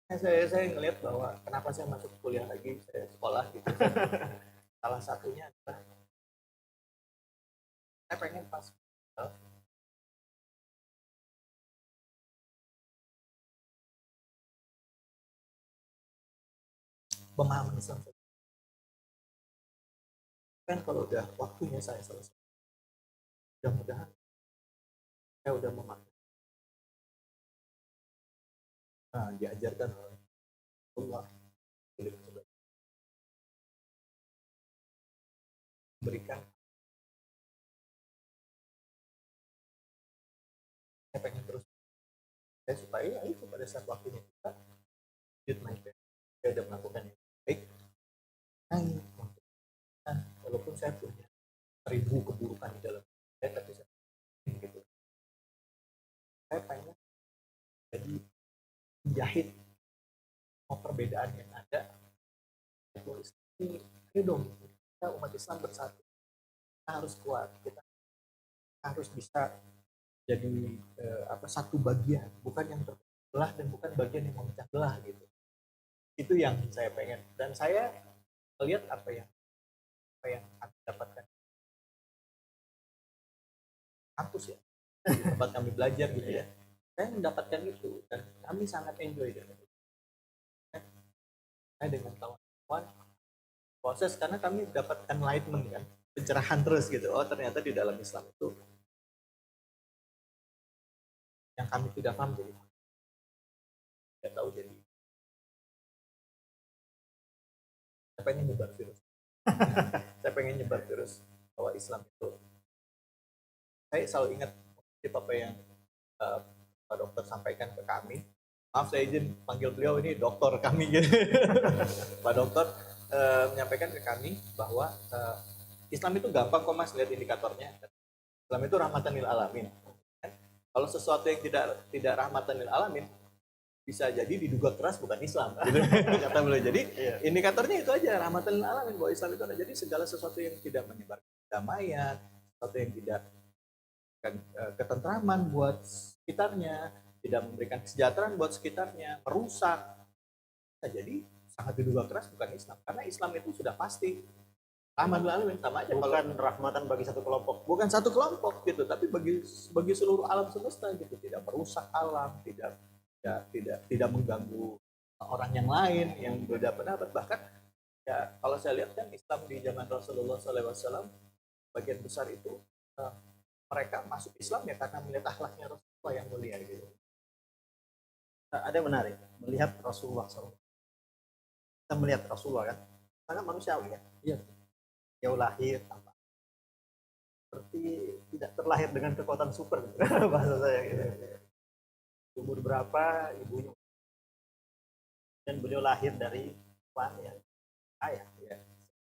Kita saya ngelihat bahwa kenapa saya masuk kuliah lagi, saya sekolah gitu. Salah satunya adalah saya pengen pas pemahaman Islam. Kan kalau udah waktunya saya selesai, mudah-mudahan saya udah memakai. Nah, diajarkan oleh Allah memberikan. Saya pengen terus saya supaya itu pada saat waktunya kita did my best, saya udah melakukan yang baik. Walaupun saya punya 1000 keburukan di dalam saya, tapi saya gitu. Saya pengen jadi menjahit semua perbedaan yang ada. Ini dong, kita umat Islam bersatu. Kita harus kuat, kita harus bisa jadi satu bagian, bukan yang terbelah dan bukan bagian yang memecah belah gitu. Itu yang saya pengen dan saya melihat apa yang kami dapatkan kampus ya, tempat kami belajar gitu ya. Saya mendapatkan itu dan kami sangat enjoy dengan itu. Saya dengan kawan-kawan proses karena kami dapat enlightenment kan, pencerahan terus gitu. Oh ternyata di dalam Islam itu yang kami tidak paham jadi tidak tahu jadi. Saya pengen nyebar virus. Saya pengen nyebar virus bahwa Islam itu. Saya selalu ingat apa yang Pak Dokter sampaikan ke kami. Maaf saya izin panggil beliau ini dokter kami gitu. Pak Dokter menyampaikan ke kami bahwa Islam itu gampang kok mas lihat indikatornya. Islam itu rahmatan lil alamin. Kalau sesuatu yang tidak rahmatan lil alamin bisa jadi diduga keras bukan Islam. Gitu. Kata beliau. Jadi indikatornya itu aja rahmatan lil alamin bahwa Islam itu ada. Jadi segala sesuatu yang tidak menyebarkan kedamaian, sesuatu yang tidak ketentraman buat sekitarnya, tidak memberikan kesejahteraan buat sekitarnya, merusak, Nah, jadi sangat diduga keras bukan Islam, karena Islam itu sudah pasti rahmatan lil alamin, sama aja kalau Bukan rahmatan bagi satu kelompok. bukan satu kelompok gitu, tapi bagi seluruh alam semesta gitu, tidak merusak alam, tidak mengganggu orang yang lain yang beda pendapat. Bahkan ya kalau saya lihat kan Islam di zaman Rasulullah SAW bagian besar itu eh, mereka masuk Islam ya karena melihat akhlaknya Rasulullah yang mulia gitu. Nah, ada yang menarik melihat Rasulullah SAW. Kita melihat Rasulullah kan sangat manusiawi ya. Iya. Dia lahir tanpa seperti tidak terlahir dengan kekuatan super gitu. Bahasa saya gitu. Umur berapa ibunya, dan beliau lahir dari tuan yang kaya ya.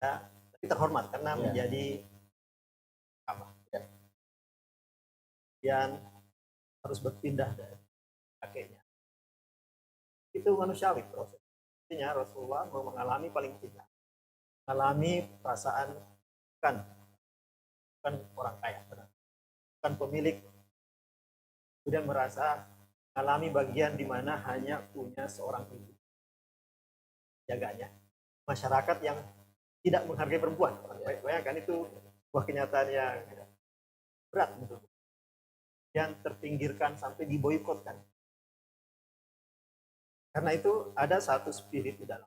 Nah, tapi terhormat karena Ya. menjadi apa ya. Kemudian harus berpindah dari kakeknya. Itu manusiawi proses. Artinya Rasulullah mau mengalami paling tidak mengalami perasaan bukan orang kaya, bukan pemilik, kemudian merasa mengalami bagian di mana hanya punya seorang ibu jaganya, masyarakat yang tidak menghargai perempuan. Bayangkan itu sebuah kenyataan yang berat betul, yang terpinggirkan sampai diboikot kan. Karena itu ada satu spirit di dalam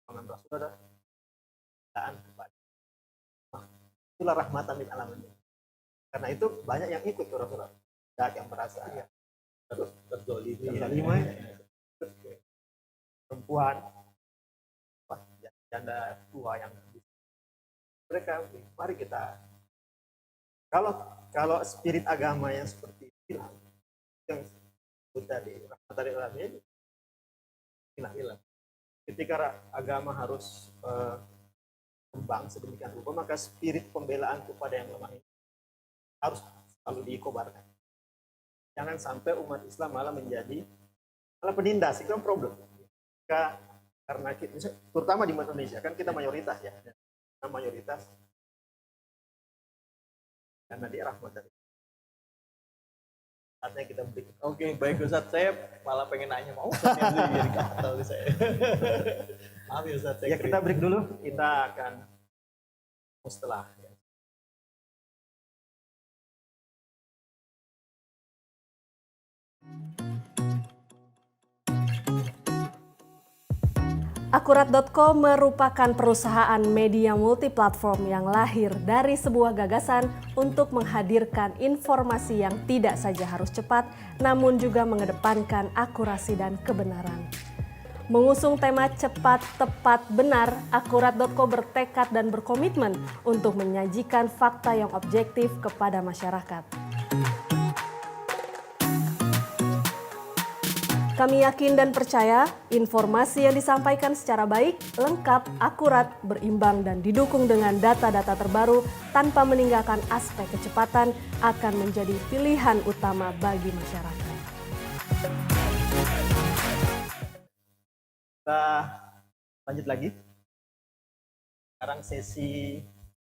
Rasul adalah kepada itulah rahmatan lil alamin. Karena itu banyak yang ikut ke Rasulullah, banyak yang merasa Terzolimi, perempuan, janda tua yang mereka, mari kita kalau spirit agama yang seperti itu yang disebut tadi rahmatan lil alamin hilang. Ketika agama harus kembang sedemikian rupa, maka spirit pembelaan kepada yang lemah ini harus selalu dikobarkan. Jangan sampai umat Islam malah penindas, itu kan problem. Karena kita, terutama di Indonesia kan kita mayoritas ya, kita mayoritas karena dia rahmat dari saatnya kita beri. Oke, baik Ustaz, saya malah pengen nanya mau Ustaz yang jadi gatal di saya. Maaf ya Ustaz, Ya kita break dulu, kita akan setelah Akurat.co merupakan perusahaan media multiplatform yang lahir dari sebuah gagasan untuk menghadirkan informasi yang tidak saja harus cepat, namun juga mengedepankan akurasi dan kebenaran. Mengusung tema cepat, tepat, benar, Akurat.co bertekad dan berkomitmen untuk menyajikan fakta yang objektif kepada masyarakat. Kami yakin dan percaya informasi yang disampaikan secara baik, lengkap, akurat, berimbang, dan didukung dengan data-data terbaru tanpa meninggalkan aspek kecepatan akan menjadi pilihan utama bagi masyarakat. kita lanjut lagi. Sekarang sesi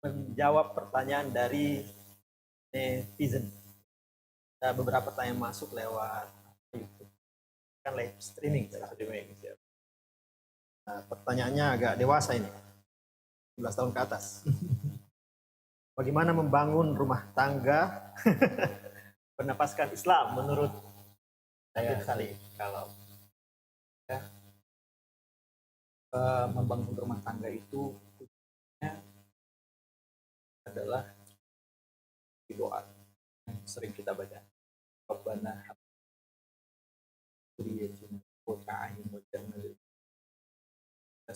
menjawab pertanyaan dari netizen. Ada beberapa pertanyaan masuk lewat YouTube. Kan live streaming. Nah, pertanyaannya agak dewasa ini, 11 tahun ke atas. Bagaimana membangun rumah tangga bernapaskan Islam menurut saya kali? kalau ya, membangun rumah tangga itu adalah doa yang sering kita baca. Rabbana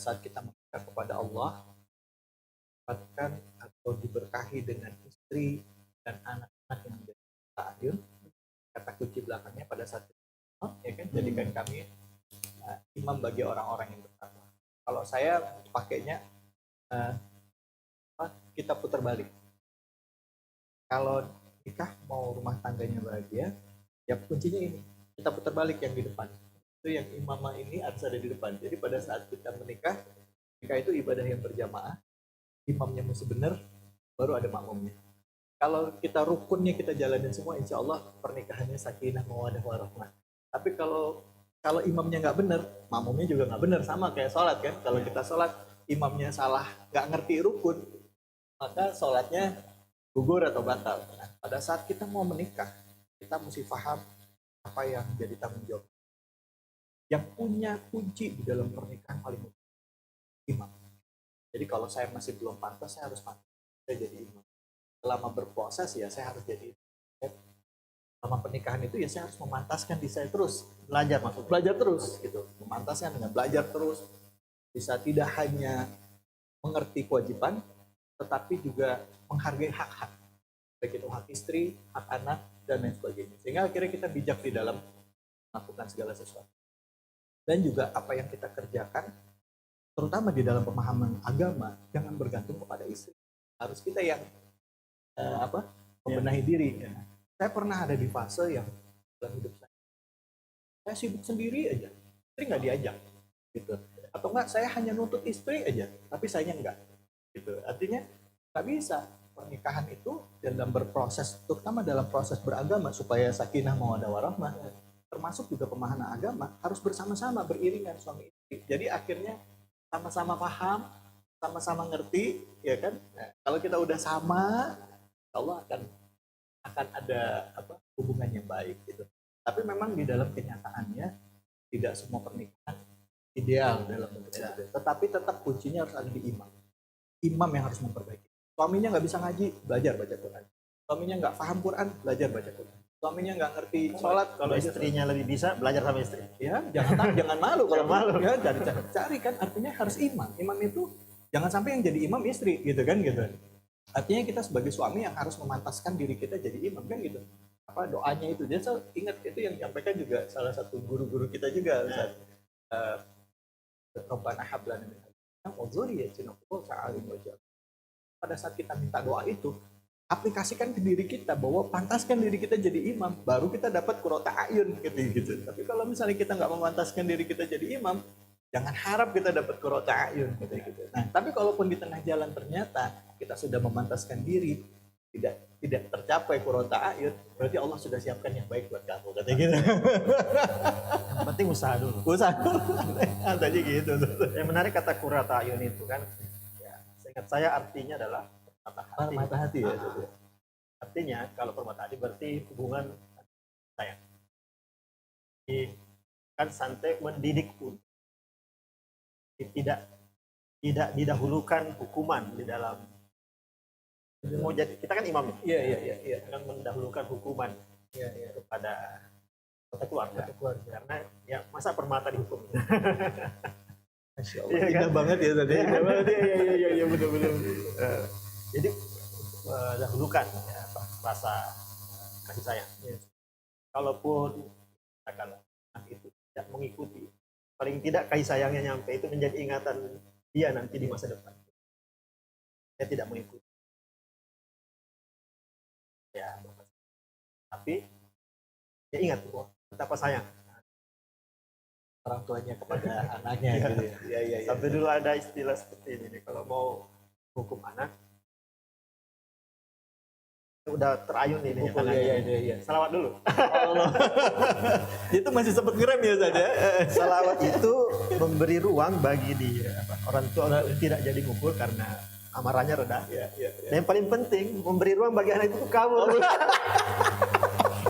saat kita meminta kepada Allah, dapatkan atau diberkahi dengan istri dan anak-anak yang menjadi adil, kata kunci belakangnya pada saat itu, ya kan, jadikan kami imam bagi orang-orang yang bertakwa. Kalau saya pakainya kita putar balik. Kalau nikah mau rumah tangganya bahagia, ya kuncinya ini, kita putar balik yang di depan. Itu yang imamah ini harus ada di depan. Jadi pada saat kita menikah itu ibadah yang berjamaah, imamnya mesti benar, baru ada makmumnya. Kalau kita rukunnya kita jalanin semua, insya Allah pernikahannya sakinah mawaddah warahmah. Tapi kalau kalau imamnya nggak benar, makmumnya juga nggak benar, sama kayak sholat kan. Kalau kita sholat, imamnya salah, nggak ngerti rukun, maka sholatnya gugur atau batal. Nah, pada saat kita mau menikah, kita mesti paham apa yang jadi tanggung jawab. Yang punya kunci di dalam pernikahan paling utama, imam. Jadi kalau saya masih belum pantas, saya harus pantas. Saya jadi imam. Selama berproses ya saya harus jadi imam. Selama pernikahan itu ya saya harus memantaskan diri saya terus. Belajar terus gitu. Memantaskan dengan belajar terus. Bisa tidak hanya mengerti kewajiban, tetapi juga menghargai hak-hak. Baik itu hak istri, hak anak, dan lain sebagainya. Sehingga akhirnya kita bijak di dalam melakukan segala sesuatu. Dan juga apa yang kita kerjakan, terutama di dalam pemahaman agama, jangan bergantung kepada istri. Harus kita yang membenahi diri. Saya pernah ada di fase yang dalam hidup saya sibuk sendiri aja, istri nggak diajak, gitu. Atau enggak, saya hanya nuntut istri aja, tapi sayanya enggak, gitu. Artinya nggak bisa. Pernikahan itu dalam berproses, terutama dalam proses beragama supaya sakinah mawaddah warahmah, termasuk juga pemahaman agama, harus bersama-sama beriringan suami istri. Jadi akhirnya sama-sama paham, sama-sama ngerti, ya kan? Nah, kalau kita udah sama, Allah akan ada hubungan yang baik gitu. Tapi memang di dalam kenyataannya tidak semua pernikahan ideal dalam bentuk itu. Tetapi tetap kuncinya harus ada di imam. Imam yang harus memperbaiki. Suaminya nggak bisa ngaji, belajar baca Quran. Suaminya nggak paham Quran, belajar baca Quran. Suaminya nggak ngerti sholat, kalau istrinya lebih bisa, belajar sama istri. Ya, jangan malu kalau malu. Ya, cari kan, artinya harus imam. Imam itu jangan sampai yang jadi imam istri, gitu kan, gitu. Artinya kita sebagai suami yang harus memantaskan diri kita jadi imam, kan gitu. Apa doanya itu? Dia ingat itu yang disampaikan juga salah satu guru-guru kita juga, Ustaz. Rabbana hab lana min azwajina wa dhurriyyatina qurrata a'yun waj'alna. Pada saat kita minta doa itu, aplikasikan ke diri kita bahwa pantaskan diri kita jadi imam, baru kita dapat qurrata a'yun gitu. Tapi kalau misalnya kita nggak memantaskan diri kita jadi imam, jangan harap kita dapat qurrata a'yun gitu. Nah, tapi kalaupun di tengah jalan ternyata kita sudah memantaskan diri, tidak tercapai qurrata a'yun, berarti Allah sudah siapkan yang baik buat kamu, katanya gitu. Yang penting usaha dulu. Tadi gitu. Yang menarik kata qurrata a'yun itu kan, ya, seingat saya artinya adalah Mata hati ya. Artinya kalau permata hati berarti hubungan sayang. Jadi, kan santai mendidik pun tidak didahulukan hukuman di dalam. Mau jadi kita kan imam ya. Iya. Kan mendahulukan hukuman kepada keluarga. Karena ya masa permata dihukum. Masya Allah, indah banget ya tadi. Iya, benar-benar. Jadi dahulukan ya, rasa kasih sayang. Kalaupun katakanlah anak itu tidak mengikuti, paling tidak kasih sayangnya nyampe, itu menjadi ingatan dia nanti di masa depan. Dia tidak mengikuti. Ya, tapi dia ingat bahwa betapa sayang Orang tuanya kepada anaknya gitu ya. Iya. Sampai dulu ada istilah seperti ini nih, kalau mau hukum anak udah terayun ini Iya. salawat dulu. Allah. Itu masih sempat ngerem ya saja. Salawat itu memberi ruang bagi dia orang tua untuk tidak jadi mukul karena amarahnya reda. Iya. Dan yang paling penting memberi ruang bagi anak itu kabur.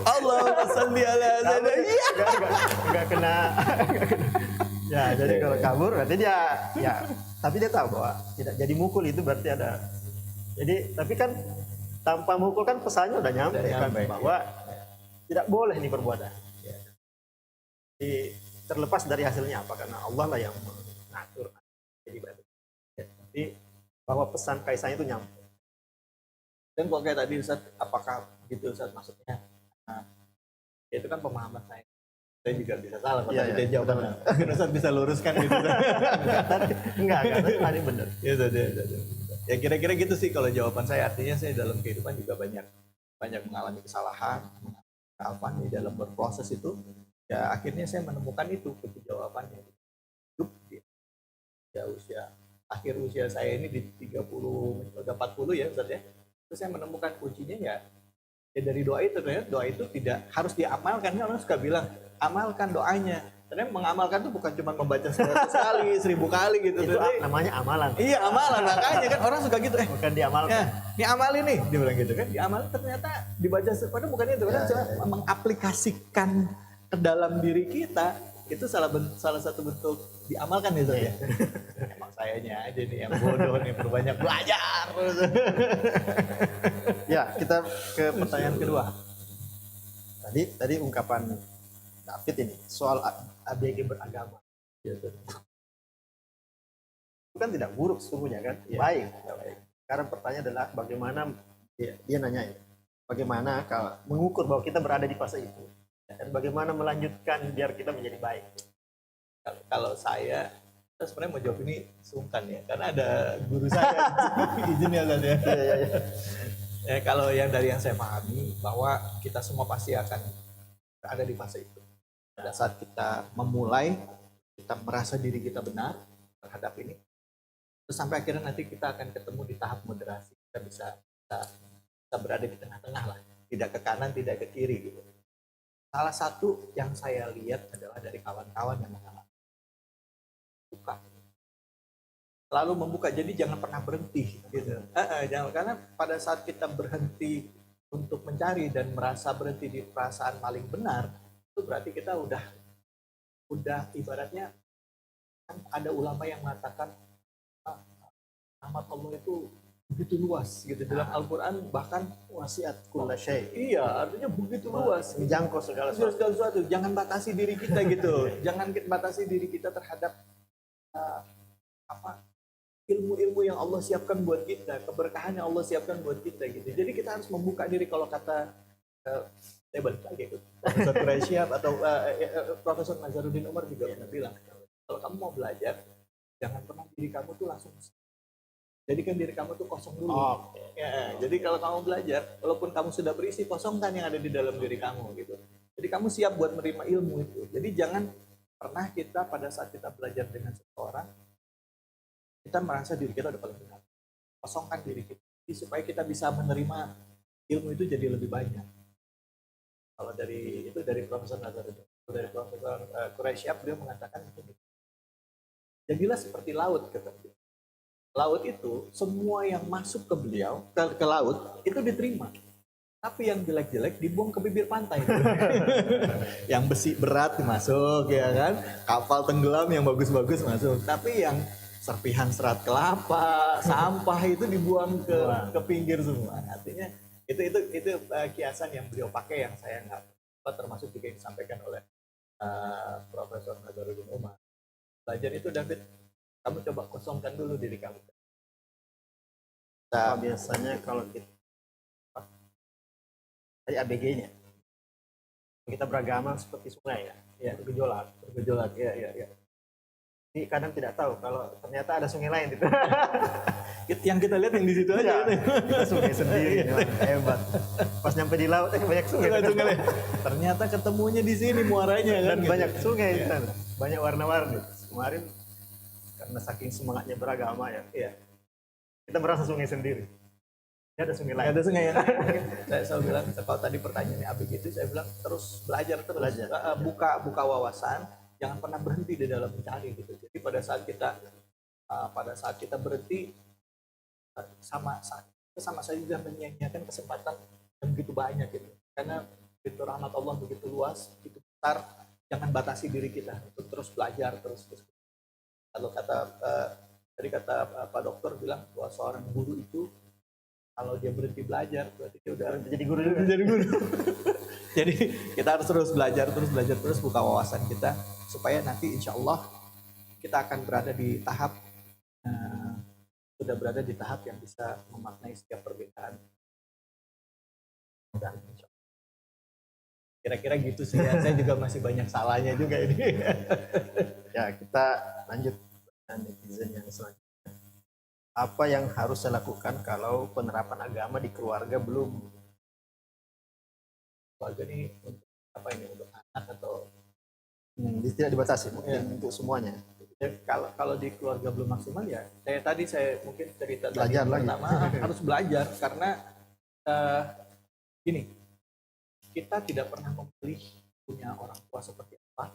Allah sholli ala sayyidina. Enggak kena. Ya, jadi kalau kabur berarti dia ya, tapi dia tahu bahwa tidak jadi mukul itu berarti ada. Jadi tapi kan tanpa mukul kan pesannya udah nyampe kan bahwa tidak boleh nih perbuatan. Jadi terlepas dari hasilnya apa, karena Allah lah yang mengatur. Jadi berarti. Tapi bahwa pesan kaisanya itu nyampe. Dan kok kayak tadi Ustaz, apakah gitu Ustaz maksudnya? Nah, itu kan pemahaman saya. Saya juga bisa salah kalau tadi dia jawaban. Mungkin Ustaz bisa luruskan gitu. Enggak, tadi benar. Iya. Ya kira-kira gitu sih kalau jawaban saya. Artinya saya dalam kehidupan juga banyak mengalami kesalahan, kesalahan di dalam berproses itu. Ya akhirnya saya menemukan itu kunci jawabannya. Hidup ya akhir usia saya ini di 30 udah 40 ya Ustaz ya. Terus saya menemukan kuncinya ya dari doa itu. Doa itu tidak harus diamalkan. Orang suka bilang amalkan doanya, Sebenarnya mengamalkan tuh bukan cuma membaca 100 kali, 1000 kali gitu. Itu Jadi, namanya amalan. iya amalan, makanya kan orang suka gitu. Bukan diamalkan. Ya, ini amalin nih, dia bilang gitu kan. Diamalin ternyata dibaca, padahal bukan itu. Orang cuma mengaplikasikan ke dalam diri kita. Itu salah satu bentuk diamalkan ya, Zat, ya. Emang sayanya aja nih yang bodoh nih, perbanyak belajar. Ya, kita ke Pertanyaan kedua. tadi ungkapan David ini soal ABG beragama. Gitu. Itu kan tidak buruk sesungguhnya kan, baik. Sekarang pertanyaan adalah bagaimana dia nanya ya, bagaimana kalau mengukur bahwa kita berada di fase itu dan bagaimana melanjutkan biar kita menjadi baik. Kalau saya sebenarnya mau jawab ini sungkan ya, karena ada guru saya izin ya Zat ya. Ya, kalau yang dari yang saya pahami bahwa kita semua pasti akan berada di fase itu. Pada saat kita memulai, kita merasa diri kita benar terhadap ini, terus sampai akhirnya nanti kita akan ketemu di tahap moderasi. Kita bisa berada di tengah-tengah lah, tidak ke kanan, tidak ke kiri gitu. Salah satu yang saya lihat adalah dari kawan-kawan yang mengalami buka. Selalu membuka, jadi jangan pernah berhenti gitu. Jangan, karena pada saat kita berhenti untuk mencari dan merasa berhenti di perasaan paling benar, itu berarti kita udah ibaratnya kan ada ulama yang mengatakan rahmat Allah itu begitu luas gitu dalam Al-Qur'an, bahkan Wasiat kulla syai'. iya artinya begitu luas, Menjangkau segala sesuatu. segala sesuatu. Jangan batasi diri kita gitu. Jangan batasi diri kita terhadap ilmu-ilmu yang Allah siapkan buat kita, keberkahan yang Allah siapkan buat kita gitu. Jadi kita harus membuka diri. Kalau kata saya balik lagi ke Profesor Quraisyab atau Profesor Nazarudin Umar juga pernah bilang, kalau kamu mau belajar, jangan pernah diri kamu tuh langsung, jadikan diri kamu tuh kosong dulu. Ya, jadi kalau kamu belajar, walaupun kamu sudah berisi, kosongkan yang ada di dalam diri kamu gitu. Jadi kamu siap buat menerima ilmu itu. Jadi jangan pernah kita pada saat kita belajar dengan seseorang, kita merasa diri kita udah paling benar. Kosongkan diri kita, jadi supaya kita bisa menerima ilmu itu jadi lebih banyak. Kalau dari Profesor Nazarudin, dari Profesor Quraisyab, beliau mengatakan begini, jadilah seperti laut, kata beliau. Laut itu semua yang masuk ke beliau ke laut itu diterima, tapi yang jelek-jelek dibuang ke bibir pantai. Yang besi berat masuk ya kan, kapal tenggelam yang bagus-bagus masuk, tapi yang serpihan serat kelapa, sampah itu dibuang ke pinggir semua. Artinya itu kiasan yang beliau pakai yang saya nggak, termasuk juga yang disampaikan oleh Profesor Nazarudin Umar. Belajar itu, David, kamu coba kosongkan dulu diri kamu. Nah, biasanya kalau kita dari ABG-nya kita beragama seperti sungai ya, bergejolak. Ya. Jadi kadang tidak tahu kalau ternyata ada sungai lain itu. Yang kita lihat yang di situ aja. Kita sungai sendiri, hebat. Pas nyampe di laut banyak sungai. Ternyata ketemunya di sini muaranya kan. Dan banyak sungai di sana, banyak warna-warni. Kemarin karena saking semangatnya beragama ya, kita merasa sungai sendiri. Ya, ada sungai lain. Ada sungai yang saya selalu bilang, kalau tadi pertanyaannya ABG itu, saya bilang terus belajar. Buka wawasan. Jangan pernah berhenti di dalam mencari gitu. Jadi pada saat kita berhenti, sama saja juga menyia-nyiakan kesempatan yang begitu banyak gitu. Karena pintu rahmat Allah begitu luas, begitu besar. Jangan batasi diri kita untuk terus belajar terus. Kalau tadi kata Pak Dokter bilang bahwa seorang guru itu kalau dia berhenti belajar berarti dia udah jadi guru. Jadi kita harus terus belajar, terus buka wawasan kita supaya nanti insya Allah kita akan berada di tahap yang bisa memaknai setiap perbedaan. Dan kira-kira gitu sih ya. Saya juga masih banyak salahnya juga ini. Ya, kita lanjut dengan netizen yang selanjutnya. Apa yang harus saya lakukan kalau penerapan agama di keluarga belum? Keluarga ini untuk apa ini, untuk anak atau Tidak dibatasi mungkin untuk semuanya. ya, kalau di keluarga belum maksimal ya saya mungkin cerita Belajar lagi. pertama harus belajar karena gini, kita tidak pernah memilih punya orang tua seperti apa,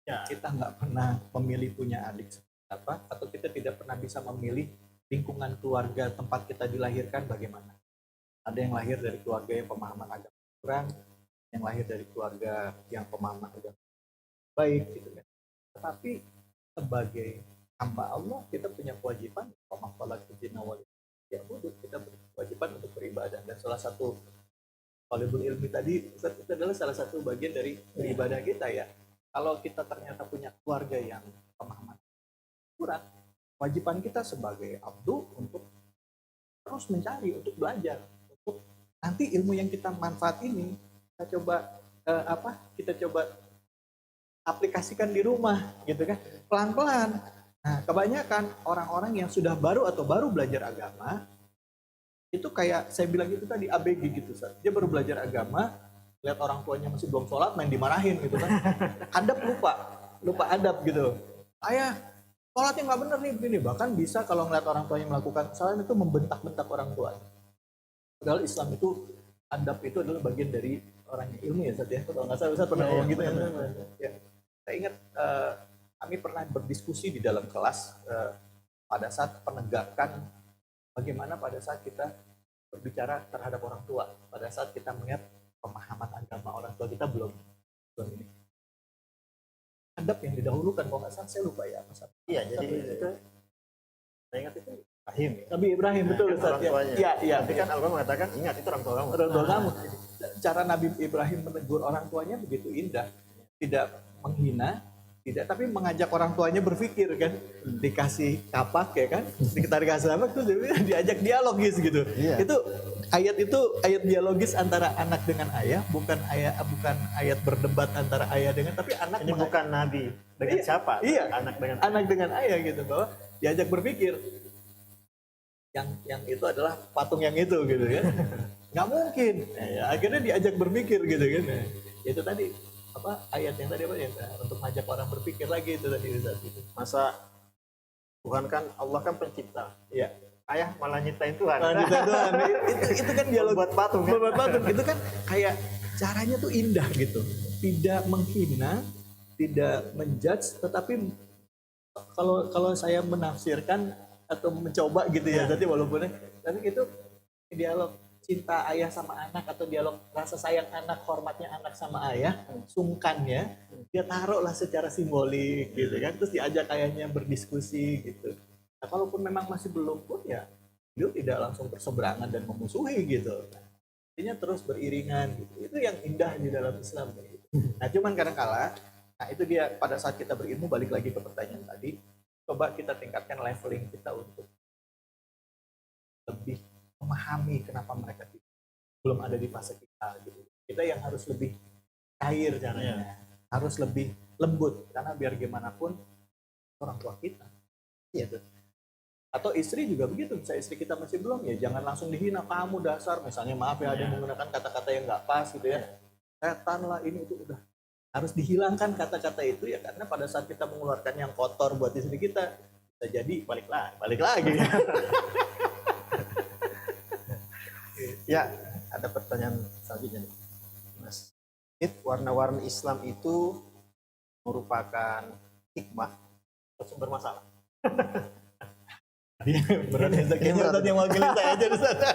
Ya. Kita nggak pernah memilih punya adik seperti apa, atau kita tidak pernah bisa memilih lingkungan keluarga tempat kita dilahirkan bagaimana. Ada yang lahir dari keluarga yang pemahaman agama kurang, yang lahir dari keluarga yang pemahaman agama baik, gitu kan. Tetapi sebagai hamba Allah, kita punya kewajiban, ya kita berkewajiban untuk beribadah. Dan salah satu talibul ilmi tadi, Ustaz, itu adalah salah satu bagian dari beribadah kita ya. Kalau kita ternyata punya keluarga yang pemahaman kurang, kewajiban kita sebagai abdu untuk terus mencari, untuk belajar, untuk nanti ilmu yang kita manfaat ini kita coba kita coba aplikasikan di rumah, gitu kan, pelan-pelan. Nah, kebanyakan orang-orang yang sudah baru atau baru belajar agama itu kayak saya bilang itu tadi ABG gitu, Ustaz. Dia baru belajar agama, lihat orang tuanya masih belum sholat, main dimarahin gitu kan. Adab lupa adab gitu. Ayah, sholatnya nggak bener nih begini. Bahkan bisa kalau ngeliat orang tuanya melakukan kesalahan itu membentak-bentak orang tua. Padahal Islam itu, adab itu adalah bagian dari orang yang ilmu ya, Ustaz ya. Kalau nggak salah Ustaz pernah ngomong gitu ya. Ya. Saya ingat kami pernah berdiskusi di dalam kelas pada saat penegakan bagaimana pada saat kita berbicara terhadap orang tua, pada saat kita melihat pemahaman agama orang tua kita belum ini. Adab yang didahulukan, kalau nggak salah saya lupa ya. Iya, jadi itu saya ingat itu Ibrahim. Ya? Nabi Ibrahim, betul Kan Ustaz orang ya. tuanya. Iya. Tapi kan Al-Quran mengatakan ingat itu orang tua kamu. Orang tua kamu. Cara Nabi Ibrahim menegur orang tuanya begitu indah, tidak menghina, tidak, tapi mengajak orang tuanya berpikir kan, dikasih kapak ya kan, kita dikasih apa tuh diajak dialogis gitu. Iya. Itu ayat dialogis antara anak dengan ayah, bukan ayat berdebat antara ayah dengan, tapi anak Ini bukan Nabi dengan siapa? Iya, anak dengan ayah gitu, bahwa diajak berpikir. Yang itu adalah patung yang itu gitu kan. Nggak mungkin. Ya, akhirnya diajak berpikir gitu kan. Nah, itu tadi ayat yang tadi ya, untuk mengajak orang berpikir lagi itu tadi saat itu. Masa Tuhan kan, Allah kan pencipta. Iya. Ayah malah nyiptain Tuhan. Itu kan dialog buat patung kan? Buat patung. Itu kan kayak caranya tuh indah gitu. Tidak menghina, tidak menjudge, tetapi kalau saya menafsirkan atau mencoba gitu ya, jadi walaupun tapi itu dialog cinta ayah sama anak, atau dialog rasa sayang anak, hormatnya anak sama ayah, sungkannya dia taruh lah secara simbolik gitu kan, terus diajak ayahnya berdiskusi gitu. Nah, kalaupun memang masih belum pun ya dia tidak langsung berseberangan dan memusuhi gitu. Artinya terus beriringan gitu. Itu yang indah di dalam Islam gitu. Nah, cuman kadang-kala, nah itu dia pada saat kita berilmu, balik lagi ke pertanyaan tadi, coba kita tingkatkan leveling kita untuk lebih memahami kenapa mereka belum ada di fase kita gitu. Kita yang harus lebih cair caranya, harus lebih lembut, karena biar gimana pun orang tua kita. Gitu. Atau istri juga begitu, misalnya istri kita masih belum, ya jangan langsung dihina, kamu dasar, misalnya maaf ya, ada yang menggunakan kata-kata yang nggak pas gitu ya, setan lah ini itu, udah harus dihilangkan kata-kata itu ya, karena pada saat kita mengeluarkan yang kotor buat istri kita, bisa jadi balik lagi. Ya, ada pertanyaan selanjutnya nih, Mas. Warna-warni Islam itu merupakan hikmah atau sumber masalah? Berat ya, kayaknya Ustaz yang wakilin saya aja di sana.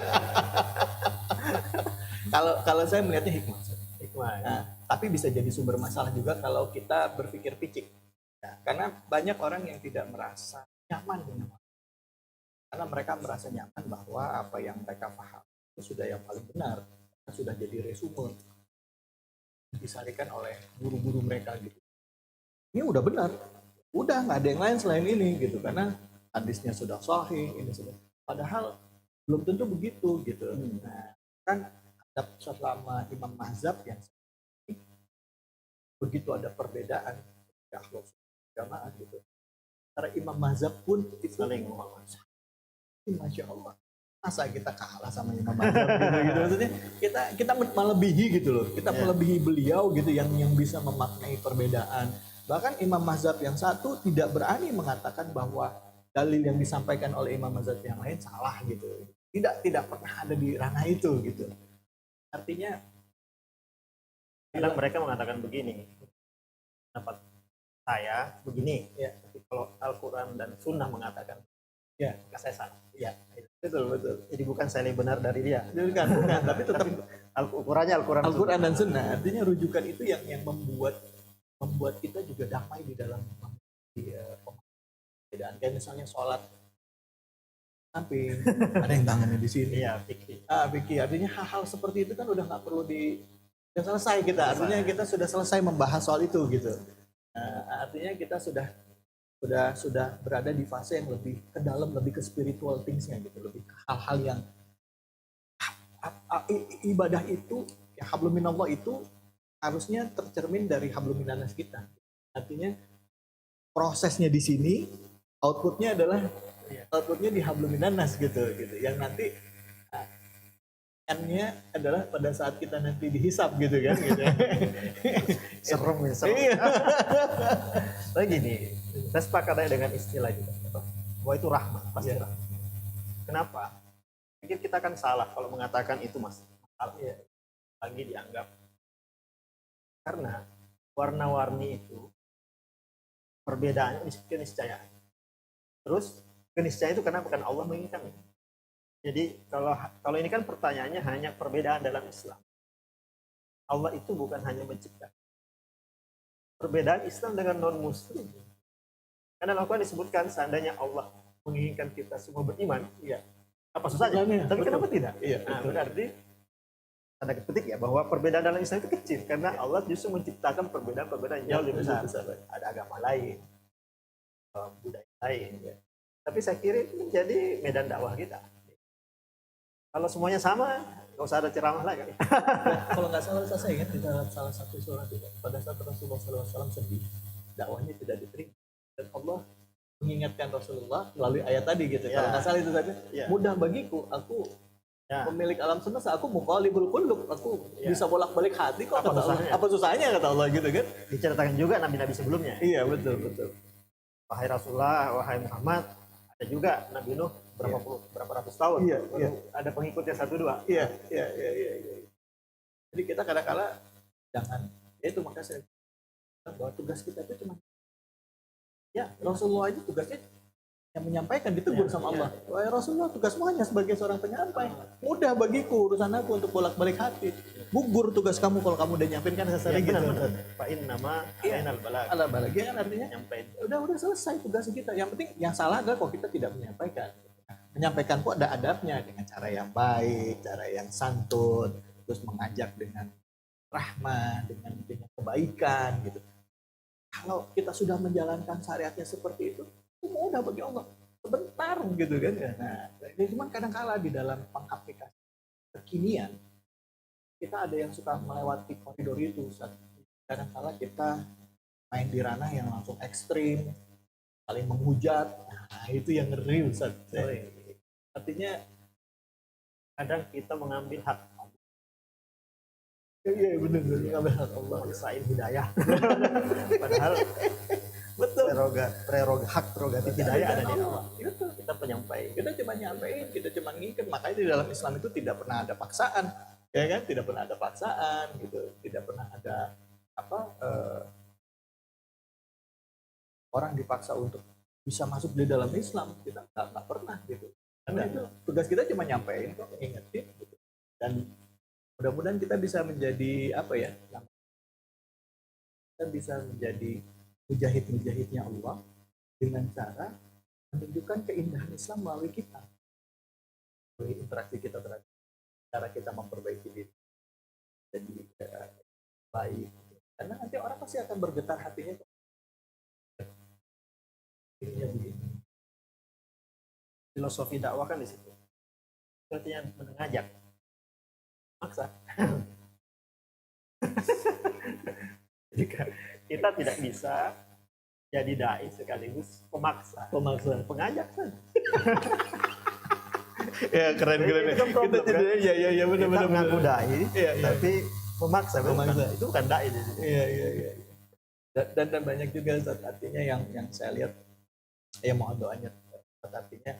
Kalau saya melihatnya hikmah. Nah, tapi bisa jadi sumber masalah juga kalau kita berpikir picik. Nah, karena banyak orang yang tidak merasa nyaman dengan karena mereka merasa nyaman bahwa apa yang mereka paham itu sudah yang paling benar, sudah jadi resume disarikan oleh guru-guru mereka gitu. Ini udah benar, udah nggak ada yang lain selain ini gitu, karena hadisnya sudah sahih, ini sudah. Padahal belum tentu begitu gitu. Nah, kan ada selama imam mazhab yang begitu ada perbedaan akhlak jamaah gitu. Karena imam mazhab pun itu saling Masya Allah, masa kita kalah sama imam mazhab gitu. Maksudnya kita melebihi gitu loh, kita melebihi beliau gitu yang bisa memaknai perbedaan. Bahkan imam mazhab yang satu tidak berani mengatakan bahwa dalil yang disampaikan oleh imam mazhab yang lain salah gitu. Tidak pernah ada di ranah itu gitu. Artinya kadang mereka mengatakan begini, pendapat saya begini, Ya. tapi kalau Al-Quran dan Sunnah mengatakan, Ya. maka saya salah. Ya, betul. Jadi bukan saya lebih benar dari dia. Bukan, tapi tetap Ukurannya Al-Quran, Al-Quran dan Sunnah. Artinya rujukan itu yang membuat kita juga damai di dalam perbedaan. Kayak misalnya sholat samping, ada yang tangannya di sini. Iya, fikih. Fikih. Artinya hal-hal seperti itu kan udah nggak perlu udah selesai kita. Artinya kita sudah selesai membahas soal itu gitu. Artinya kita sudah berada di fase yang lebih ke dalam, lebih ke spiritual things-nya gitu, lebih ke hal-hal yang ibadah itu, ya hablum minallah itu harusnya tercermin dari hablum minannas kita. Artinya prosesnya di sini, outputnya di hablum minannas gitu. Yang nanti N-nya adalah pada saat kita nanti dihisap gitu kan. Gitu. Serem ya, serem. Iya. Tapi gini, saya sepakat aja dengan istilah itu, bahwa itu rahmat, pasti Iya. rahmat. Kenapa? Pikir kita kan salah kalau mengatakan itu masalah. Iya. Lagi dianggap. Karena warna-warni itu perbedaannya keniscayaan. Terus keniscayaan itu kenapa? Karena Allah menginginkan. Jadi kalau ini kan pertanyaannya hanya perbedaan dalam Islam. Allah itu bukan hanya menciptakan. Perbedaan Islam dengan non-Muslim. Karena Al-Quran disebutkan seandainya Allah menginginkan kita semua beriman, Iya. apa susahnya? Tapi Betul. kenapa tidak? Iya, Nah, betul. berarti tanda petik ya bahwa perbedaan dalam Islam itu kecil karena Allah justru menciptakan perbedaan-perbedaan jauh lebih besar. Ada agama lain, budaya lain. Ya. Tapi saya kira itu menjadi medan dakwah kita. Kalau semuanya sama, nggak usah ada ceramah lagi. Kalau nggak salah saya ingat di dalam salah satu surat itu, pada saat Rasulullah SAW sedih, dakwahnya tidak diterima, dan Allah mengingatkan Rasulullah melalui ayat tadi gitu. Ya. Kalau nggak salah itu tadi, Ya. mudah bagiku, aku Ya. pemilik alam semesta, aku muqallibul qulub, aku Ya. bisa bolak-balik hati kok. Apa Kata Allah. susahnya? Apa susahnya kata Allah gitu kan? Diceritakan juga nabi-nabi sebelumnya. Iya betul. Wahai Rasulullah, wahai Muhammad, ada juga Nabi Nuh berapa ratus tahun. Iya, Baru iya. ada pengikutnya 1-2. Iya. Jadi kita kadang-kala jangan, ya itu makanya saya bilang bahwa tugas kita itu cuma, ya Rasulullah itu tugasnya yang menyampaikan, ditegur Ya, sama ya. Allah. Wahai Rasulullah, tugasmu hanya sebagai seorang penyampai. Mudah bagiku urusan aku untuk bolak-balik hati. Gugur tugas kamu kalau kamu udah nyampein kan kasarnya gitu. Pak In nama Iya. Ainal Balagh. Ala bahagia kan artinya Nyampein. udah selesai tugas kita. Yang penting yang salah adalah kalau kita tidak menyampaikan. Menyampaikan kok ada adabnya dengan cara yang baik, cara yang santun, terus mengajak dengan rahmat, dengan kebaikan gitu. Kalau kita sudah menjalankan syariatnya seperti itu mudah bagi Allah. Sebentar gitu kan. Nah, cuman kadang-kala di dalam pengaplikasi kekinian kita ada yang suka melewati koridor itu. Kadang-kala kita main di ranah yang langsung ekstrim, saling menghujat. Nah, itu yang ngeri Ustaz. Artinya Kadang kita mengambil hak iya benar ngambil hak Allah. maksain hidayah. Padahal Betul. hak prerogatif hidayah ada di Allah. Betul. Kita penyampai. Kita cuma nyampein, kita cuma ngikat. Makanya di dalam Islam itu tidak pernah ada paksaan, ya kan? Tidak pernah ada paksaan, gitu. Tidak pernah ada orang dipaksa untuk bisa masuk di dalam Islam. Kita nggak pernah gitu. Karena itu tugas kita cuma nyampein kok, ngingetin. Gitu. Dan mudah-mudahan kita bisa menjadi kita bisa menjadi mujahid-mujahidnya Allah dengan cara menunjukkan keindahan Islam melalui kita, melalui interaksi kita terhadap cara kita memperbaiki diri jadi baik. Karena nanti orang pasti akan bergetar hatinya. Dirinya begini. Filosofi dakwah kan di situ. Artinya mengajak. Maksa. Jadi kita tidak bisa jadi dai sekaligus pemaksa. Pengajak saja. Ya keren. Itu kan problem, Kita jadi kan? ya Kita mengaku dai, Iya. tapi memaksa. Memaksa. Itu bukan dai. Iya. Dan banyak juga Ustaz, artinya yang saya lihat, ya mohon doanya, artinya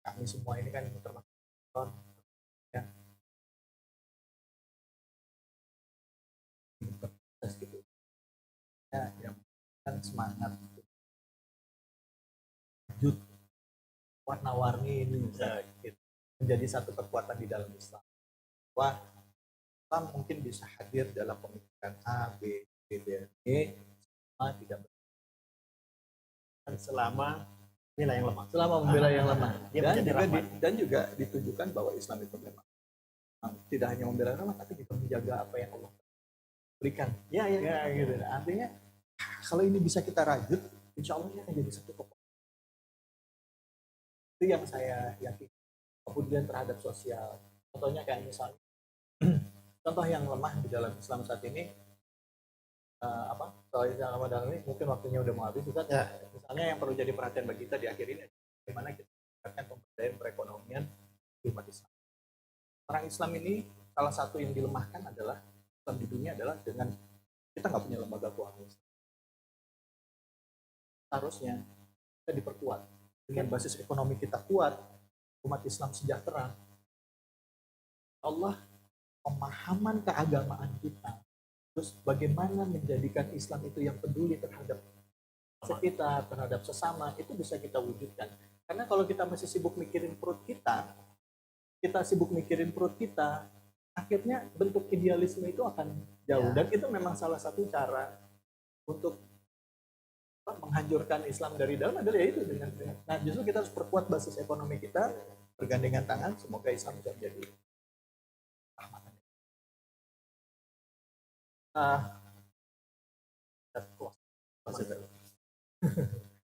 kami semua ini kan termasuk ya, gitu. Ya, yang dan semangat wujud warna-warni ini bisa gitu, menjadi satu kekuatan di dalam Islam. Wah, Islam mungkin bisa hadir dalam pemikiran A, B, C, D, E, sama tidak selama nilai yang lemah. selama membela yang lemah. Dia Dan menjadi juga, rahmat. dan juga ditujukan bahwa Islam itu memang tidak hanya membela yang lemah, tapi juga menjaga apa yang Allah berikan. Ya. Ya, gitu. Artinya kalau ini bisa kita rajut, insya Allah ini akan jadi satu kekuatan. Itu yang saya yakin. Kemudian terhadap sosial, contohnya kayak misalnya contoh yang lemah di dalam Islam saat ini, soal Islam dalam ini mungkin waktunya udah mau habis, Ustaz. Ya. Misalnya yang perlu jadi perhatian bagi kita di akhir ini, bagaimana kita meningkatkan pemberdayaan perekonomian di umat Islam. Orang Islam ini salah satu yang dilemahkan adalah Islam di dunia adalah dengan kita nggak punya lembaga keuangan Islam. Seharusnya kita diperkuat dengan basis ekonomi kita kuat, umat Islam sejahtera. Allah pemahaman keagamaan kita, terus bagaimana menjadikan Islam itu yang peduli terhadap sekitar, terhadap sesama, itu bisa kita wujudkan. Karena kalau kita masih sibuk mikirin perut kita sibuk mikirin perut kita, akhirnya bentuk idealisme itu akan jauh. Dan itu memang salah satu cara untuk menghancurkan Islam dari dalam adalah yaitu dengan. Nah, justru kita harus perkuat basis ekonomi kita, bergandengan tangan, semoga Islam bisa menjadi rahmatan.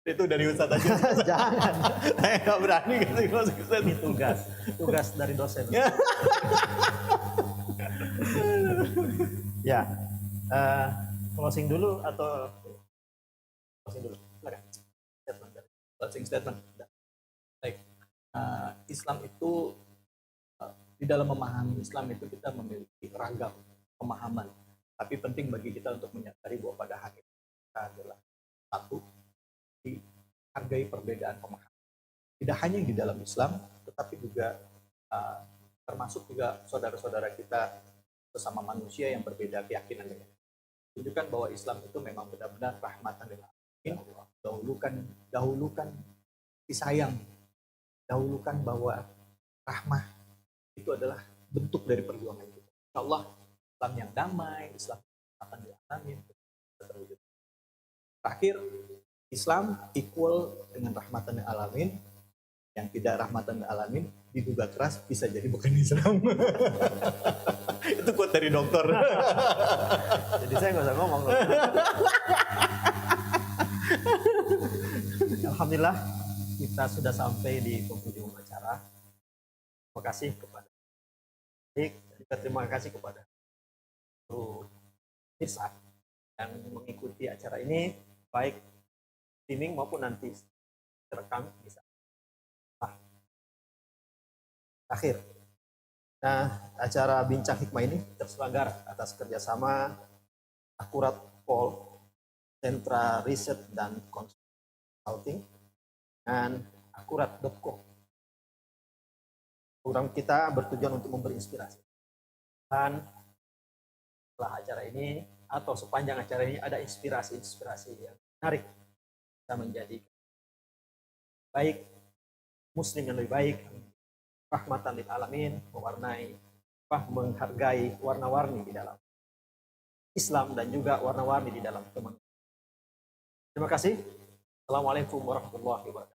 Itu dari Ustaz aja. Jangan. Saya nggak berani kasih masuk Ustaz. Ini tugas dari dosen. Ya, closing dulu atau closing dulu? Silakan. Closing statement. Baik. Islam itu di dalam memahami Islam itu kita memiliki ragam pemahaman. Tapi penting bagi kita untuk menyadari bahwa pada hakikatnya kita adalah satu, dihargai perbedaan pemahaman. Tidak hanya di dalam Islam, tetapi juga termasuk juga saudara-saudara kita sesama manusia yang berbeda keyakinan dengan kita. Tunjukkan bahwa Islam itu memang benar-benar rahmatan lil alamin. Dahulukan kasih sayang, dahulukan bahwa rahmah itu adalah bentuk dari perjuangan kita. Insya Allah Islam yang damai, Islam yang rahmatan lil alamin terwujud. Terakhir, Islam equal dengan rahmatan lil alamin. Yang tidak rahmatan lil alamin diduga keras bisa jadi bukan Islam. Itu quote dari dokter. Jadi saya nggak usah ngomong. Alhamdulillah kita sudah sampai di penghujung acara. Terima kasih kepada terima kasih kepada seluruh pemirsa yang mengikuti acara ini, baik streaming maupun nanti direkam bisa. Akhir. Nah, acara Bincang Hikmah ini terselenggara atas kerjasama Akurat Pol, Sentra Riset dan Consulting, dan akurat.co. Program kita bertujuan untuk memberi inspirasi. Dan setelah acara ini, atau sepanjang acara ini, ada inspirasi-inspirasi yang menarik bisa menjadi baik Muslim yang lebih baik, rahmatan lil alamin, menghargai warna-warni di dalam Islam dan juga warna-warni di dalam kemanusiaan. Terima kasih. Assalamualaikum warahmatullahi wabarakatuh.